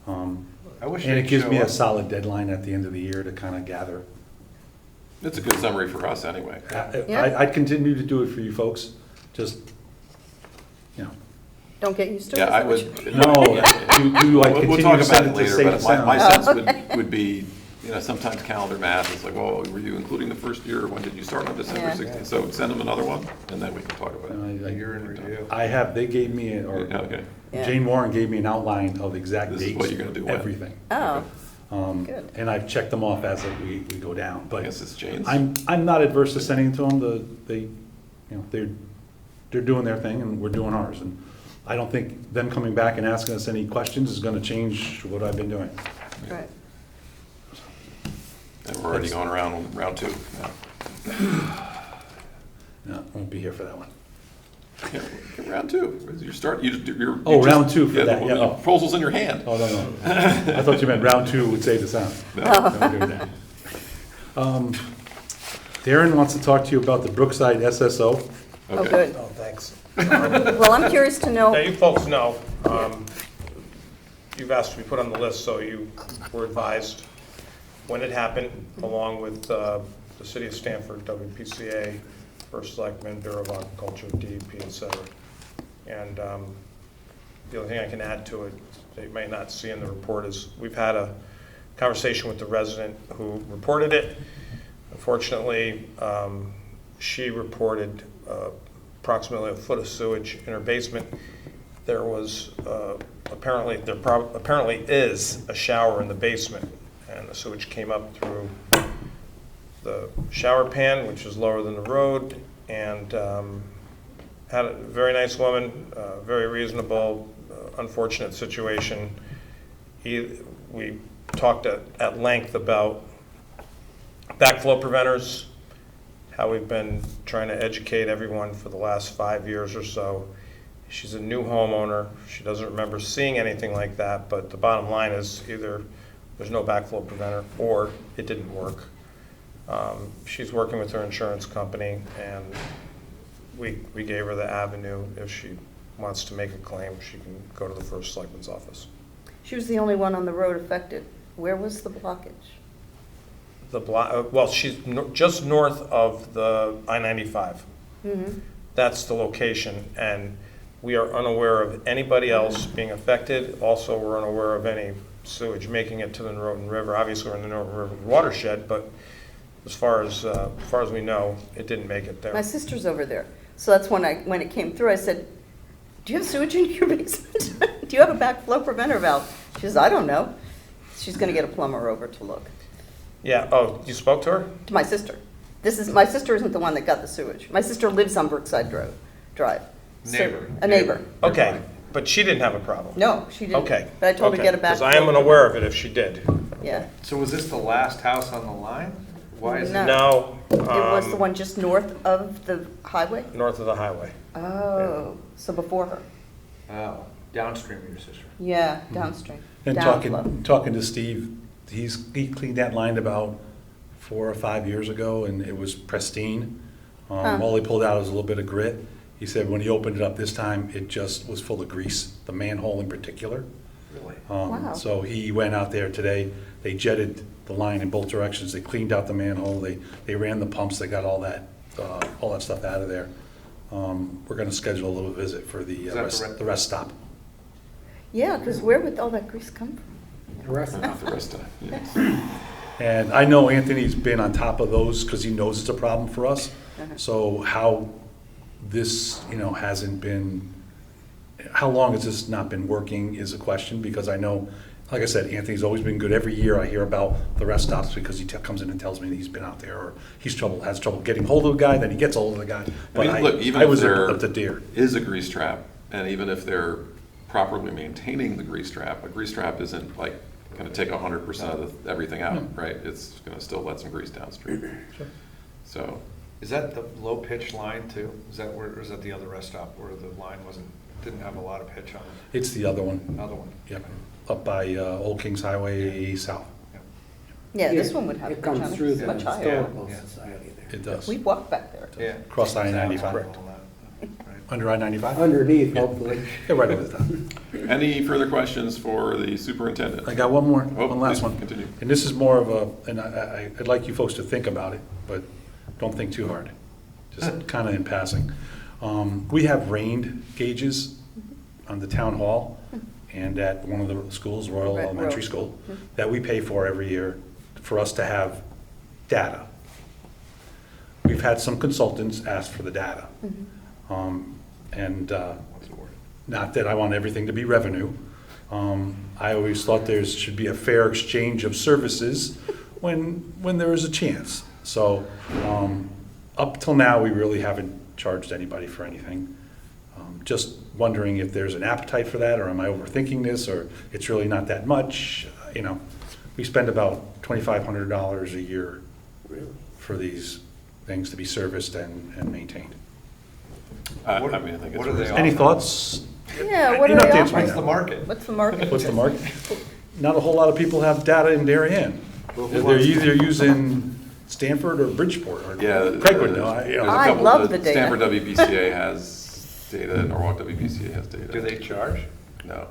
I wish And they'd it gives me show a up. solid deadline at the end of the year to kind of gather. It's a good summary for us anyway. I'd continue to do it for you folks, just, you know. Don't get used to it. Yeah, I is that what would. you- No, do I We'll continue talk to about send it it to later, safe but and my sound? sense would be, you know, sometimes calendar math is like, well, were you including the first year? When did you start on December Yeah. 16th? So send them another one, and then we can talk about it. You're in review. They gave me, or Okay. Yeah. Jane Warren gave me an outline of exact This is dates, what you're gonna do when. everything. Oh, Good. And I've checked them off as we go down, but Yes, it's Jane's. I'm not adverse to sending it to them. They're doing their thing and we're doing ours. And I don't think them coming back and asking us any questions is gonna change what I've been doing. Right. And we're already going around on round 2 now. No, won't be here for that one. Yeah, round 2. You start. You're Round 2 for that. The proposal's in your hand. Oh, no. I thought you meant round 2 would save the sound. No. Don't do that. Darren wants to talk to you about the Brookside SSO. Oh, good. Oh, thanks. Well, I'm curious to know. Now, you folks know, you've asked to be put on the list, so you were advised when it happened, along with the City of Stamford, WPCA, First Selectman, Bureau of Agriculture, DEP, et cetera. And the only thing I can add to it that you may not see in the report is we've had a conversation with the resident who reported it. Unfortunately, she reported approximately a foot of sewage in her basement. There was apparently is a shower in the basement, and the sewage came up through the shower pan, which is lower than the road, and had a very nice woman, very reasonable, unfortunate situation. We talked at length about backflow preventers, how we've been trying to educate everyone for the last 5 years or so. She's a new homeowner. She doesn't remember seeing anything like that, but the bottom line is either there's no backflow preventer or it didn't work. She's working with her insurance company, and we gave her the avenue. If she wants to make a claim, she can go to the First Selectman's office. She was the only one on the road affected. Where was the blockage? Well, she's just north of the I-95. Mm-hmm. That's the location, and we are unaware of anybody else being affected. Also, we're unaware of any sewage making it to the Norton River. Obviously, we're in the Norton River watershed, but as far as we know, it didn't make it there. My sister's over there. So that's when it came through, I said, do you have sewage in your basement? Do you have a backflow preventer valve? She says, I don't know. She's going to get a plumber over to look. Yeah, oh, you spoke to her? To my sister. My sister isn't the one that got the sewage. My sister lives on Brookside Drive. Neighbor. A neighbor. Okay, but she didn't have a problem? No, she didn't. Okay. But I told her to get a backflow. Because I am unaware of it if she did. Yeah. So was this the last house on the line? Why is it? No. It was the one just north of the highway? North of the highway. Oh, so before her. Oh, downstream of your sister. Yeah, downstream. And Downflow. talking to Steve, he cleaned that line about 4 or 5 years ago, and it was pristine. All he pulled out was a little bit of grit. He said when he opened it up this time, it just was full of grease, the manhole in particular. Really? Wow. So he went out there today. They jetted the line in both directions. They cleaned out the manhole. They ran the pumps. They got all that stuff out of there. We're going to schedule a little visit for the rest stop. Yeah, because where would all that grease come from? The rest time. Yes. And I know Anthony's been on top of those because he knows it's a problem for us. Uh-huh. So how this, hasn't been, how long has this not been working is a question, because I know, like I said, Anthony's always been good. Every year I hear about the rest stops because he comes in and tells me that he's been out there, or has trouble getting hold of the guy, then he gets hold of the guy. But Even I if was there up to deer. is a grease trap, and even if they're properly maintaining the grease trap, a grease trap isn't like going to take 100% of everything out, right? It's going to still let some grease downstream. Sure. So, Is that the low pitch line too? Is that or is that the other rest stop where the line didn't have a lot of pitch on it? It's the other one. Another one. Yep, up by Old Kings Highway South. Yeah, this one would have. It comes through the much higher. historical society there. It does. We walked back there. Yeah. Across I-95. Under I-95? Underneath, hopefully. Yeah, right over the top. any further questions for the superintendent? I got one more, Oh, one last please one. continue. And this is more of and I'd like you folks to think about it, but don't think too hard. Just kind of in passing. We have rain gauges on the town hall and at one of the schools, Royal Elementary School, that we pay for every year for us to have data. We've had some consultants ask for the data. Mm-hmm. And not that I want everything to be revenue, I always thought there should be a fair exchange of services when there is a chance. So up till now, we really haven't charged anybody for anything. Just wondering if there's an appetite for that, or am I overthinking this, or it's really not that much. You know, we spend about $2,500 a year for these things to be serviced and maintained. I mean, I think it's reasonable. Any thoughts? Yeah, what You are don't have they to answer offering? right now. What's the market? What's the market? Not a whole lot of people have data in Darien. They're either using Stanford or Bridgeport, or Yeah, Craig would know. there's a I couple- love the data. Stanford WBCA has data, Norwalk WBCA has data. Do they charge? No.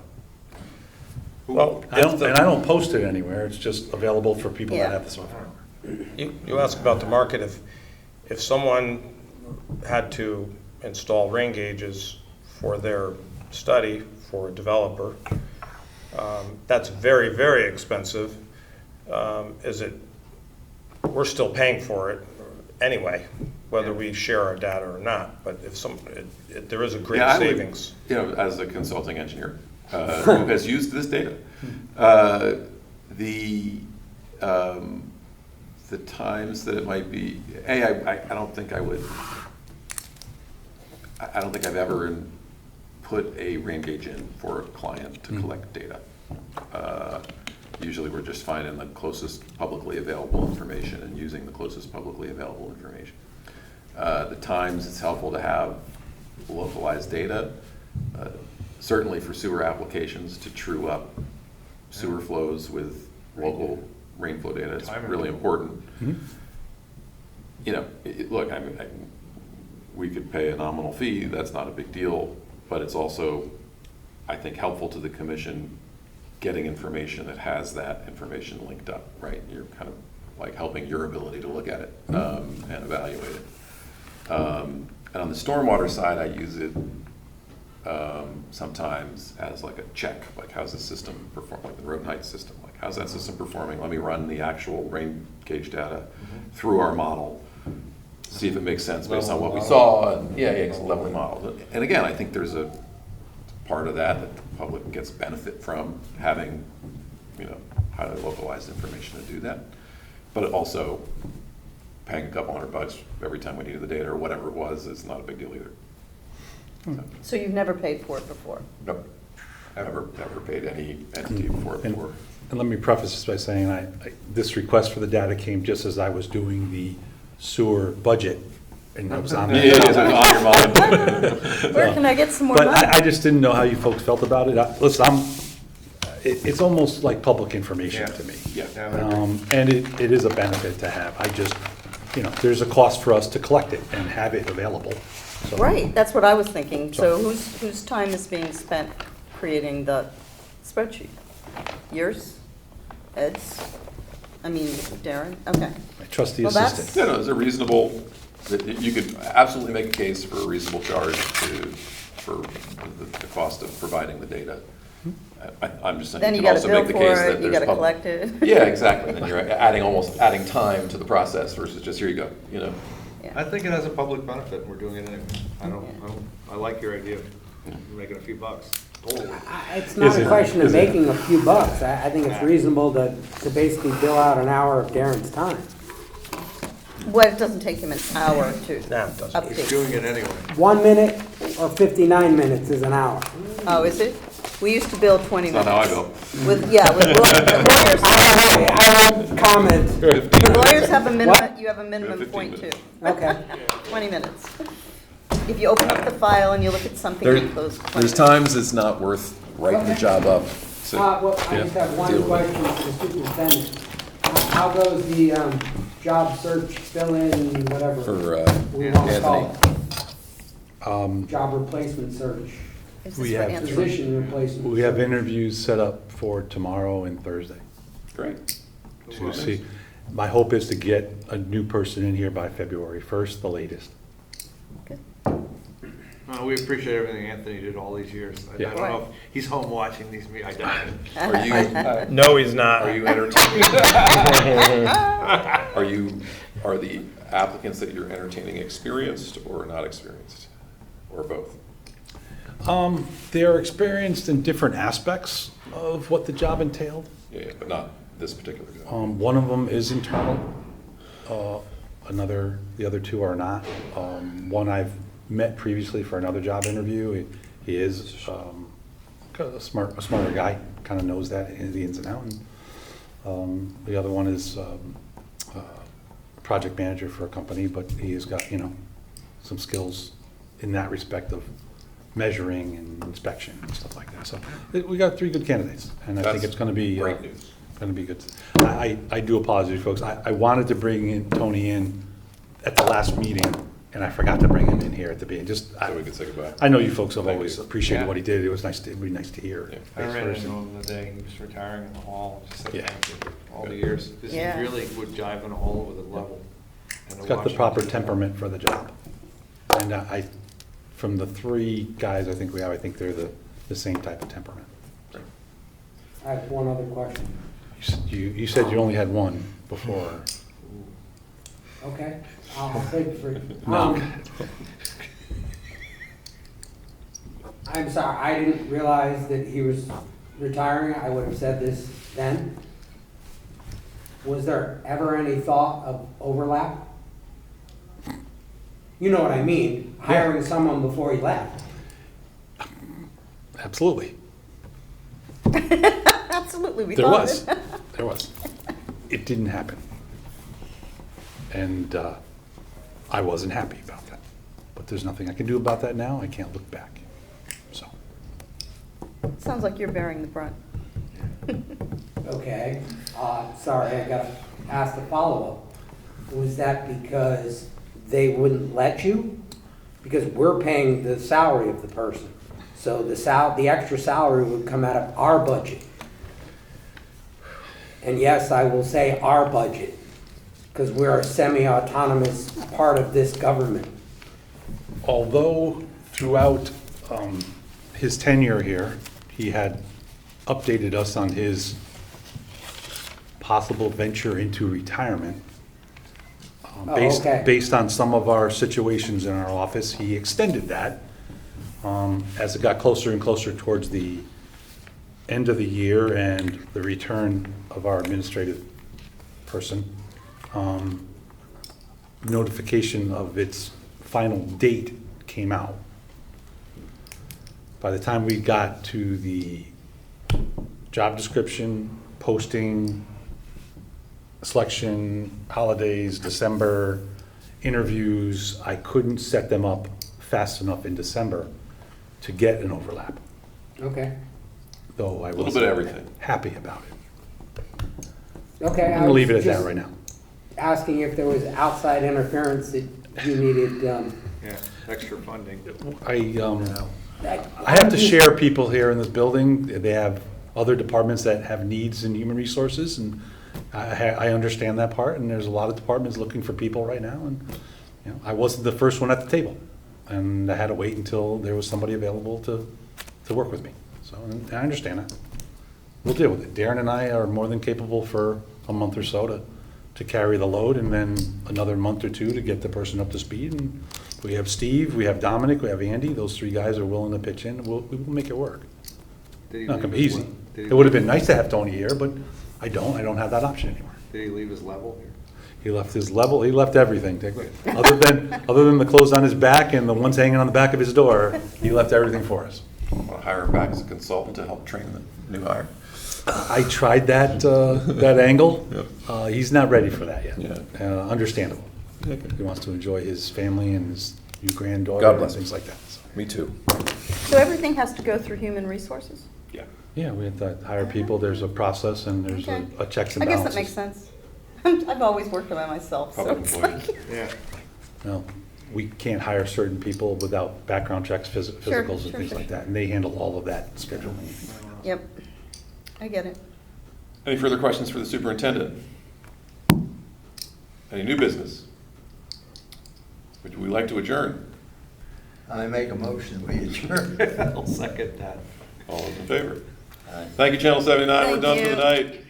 Well, I don't post it anywhere, it's just available for people that Yeah. have the software. you asked about the market. If someone had to install rain gauges for their study for a developer, that's very, very expensive. We're still paying for it anyway, whether we share our data or not, but there is a great Yeah, I would, savings. you know, as a consulting engineer who has used this data, the times that it might be, I don't think I would, I don't think I've ever put a rain gauge in for a client to collect data. Usually we're just finding the closest publicly available information and using the closest publicly available information. The times it's helpful to have localized data, certainly for sewer applications to true up sewer flows with local rainflow data. It's really important. You know, look, we could pay a nominal fee, that's not a big deal, but it's also, I think, helpful to the commission getting information that has that information linked up, right? You're kind of like helping your ability to look at it and evaluate it. And on the stormwater side, I use it sometimes as like a check, like how's the system perform, like the Roden Heights system, like how's that system performing? Let me run the actual rain gauge data through our model, see if it makes sense based on what we saw, and it's a leveling model. And again, I think there's a part of that the public gets benefit from having, you know, highly localized information to do that. But it also, paying a couple $100 every time we needed the data or whatever it was is not a big deal either. So you've never paid for it before? Nope. Never paid any entity for it before. And let me preface this by saying this request for the data came just as I was doing the sewer budget. And I was on that. It's on your mind. Where can I get some more But money? I just didn't know how you folks felt about it. Listen, it's almost like public information to me. Yeah. And it is a benefit to have. I just, you know, there's a cost for us to collect it and have it available. So- Right, that's what I was thinking. So whose time is being spent creating the spreadsheet? Yours? Ed's? I mean, Darren? Okay. My trustee Well, that's- assistant. No, it's a reasonable, you could absolutely make a case for a reasonable charge for the cost of providing the data. I'm just saying, Then you you can gotta also bill make the for case it, that you there's. gotta collect it. Yeah, exactly, then you're adding time to the process versus just, here you go, you know? I think it has a public benefit, and we're doing it anyway. I like your idea of making a few bucks. It's not a question of making a few bucks. I think it's reasonable to basically bill out an hour of Darren's time. Well, it doesn't take him an hour to No, it doesn't. update. He's doing it anyway. 1 minute or 59 minutes is an hour. Oh, is it? We used to bill 20 That's minutes. not how I bill. With lawyers. I won't comment. The lawyers have a minimum, you have a minimum 15 .2. Okay. 20 minutes. If you open up the file and you look at something, you close 20 There's minutes. times it's not worth writing the job up. to, Well, I just have deal one with it. question for the superintendent. How goes the job search, fill-in, whatever? For we want to call Anthony. it? Job replacement search, Is We this for have- Anthony? position replacement. We have search. interviews set up for tomorrow and Thursday Great. to see. My hope is to get a new person in here by February 1st, the latest. We appreciate everything Anthony did all these years. I don't know if he's home watching these meetings. I doubt it. Are you, No, he's not. are you entertaining? Are the applicants that you're entertaining experienced or not experienced? Or both? They're experienced in different aspects of what the job entailed. Yeah, but not this particular guy. One of them is internal. The other two are not. One I've met previously for another job interview. He is kind of a smarter guy, kind of knows that in the ins and outs. The other one is project manager for a company, but he has got, some skills in that respect of measuring and inspection and stuff like that. So we got 3 good candidates, and I think it's going to be great news. Going to be good. I do apologize, folks. I wanted to bring Tony in at the last meeting, and I forgot to bring him in here at the beginning. So we could say goodbye. I know you folks have always appreciated what he did. It was nice. It'd be nice to hear. I ran into him the day he was retiring in the hall. Just said thank you all the years. This Yeah. really would jive on all over the level. And He's got the Washington- proper temperament for the job. And from the 3 guys I think we have, I think they're the same type of temperament. I have one other question. You said you only had one before. Okay, I'll save it for you. No. I'm sorry, I didn't realize that he was retiring. I would have said this then. Was there ever any thought of overlap? You know what I mean, hiring someone before he left. Absolutely. Absolutely, we There thought was. it. There was. It didn't happen. And I wasn't happy about that. But there's nothing I can do about that now. I can't look back. So. Sounds like you're bearing the brunt. Okay, sorry, I got to ask the follow-up. Was that because they wouldn't let you? Because we're paying the salary of the person. So the extra salary would come out of our budget. And yes, I will say our budget, because we're a semi-autonomous part of this government. Although throughout his tenure here, he had updated us on his possible venture into retirement. Based on some of our situations in our office, he extended that as it got closer and closer towards the end of the year and the return of our administrative person. Notification of its final date came out. By the time we got to the job description, posting, selection, holidays, December, interviews, I couldn't set them up fast enough in December to get an overlap. Okay. Though I A little was bit of everything. happy about it. Okay. I'm gonna leave it at that right now. Asking if there was outside interference that you needed, Yeah, extra funding. I have to share people here in this building. They have other departments that have needs in human resources, and I understand that part, and there's a lot of departments looking for people right now, and I wasn't the first one at the table, and I had to wait until there was somebody available to work with me. So and I understand that. We'll deal with it. Darion and I are more than capable for a month or so to carry the load, and then another month or 2 to get the person up to speed. And we have Steve, we have Dominic, we have Andy. Those 3 guys are willing to pitch in. We will make it work. Not gonna be easy. It would have been nice to have Tony here, but I don't have that option anymore. Did he leave his level here? He left his level, he left everything. Other than the clothes on his back and the ones hanging on the back of his door, he left everything for us. Want to hire him back as a consultant to help train the new hire? I tried that angle. Yep. He's not ready for that yet. Yeah. Understandable. Okay. He wants to enjoy his family and his new granddaughter God and bless things like that. So. Me too. So everything has to go through human resources? Yeah. Yeah, we have to hire people. There's a process and there's Okay. a checks and I guess balances. that makes sense. I've always worked by myself, so Public it's employees. like, Yeah. Well, we can't hire certain people without background checks, physicals and things like that. And they handle all of that scheduling. yep, I get it. Any further questions for the superintendent? Any new business? Would we like to adjourn? I make a motion, we adjourn. I'll second that. All those in favor? Thank you, Channel 79. We're Thank done for you. the night.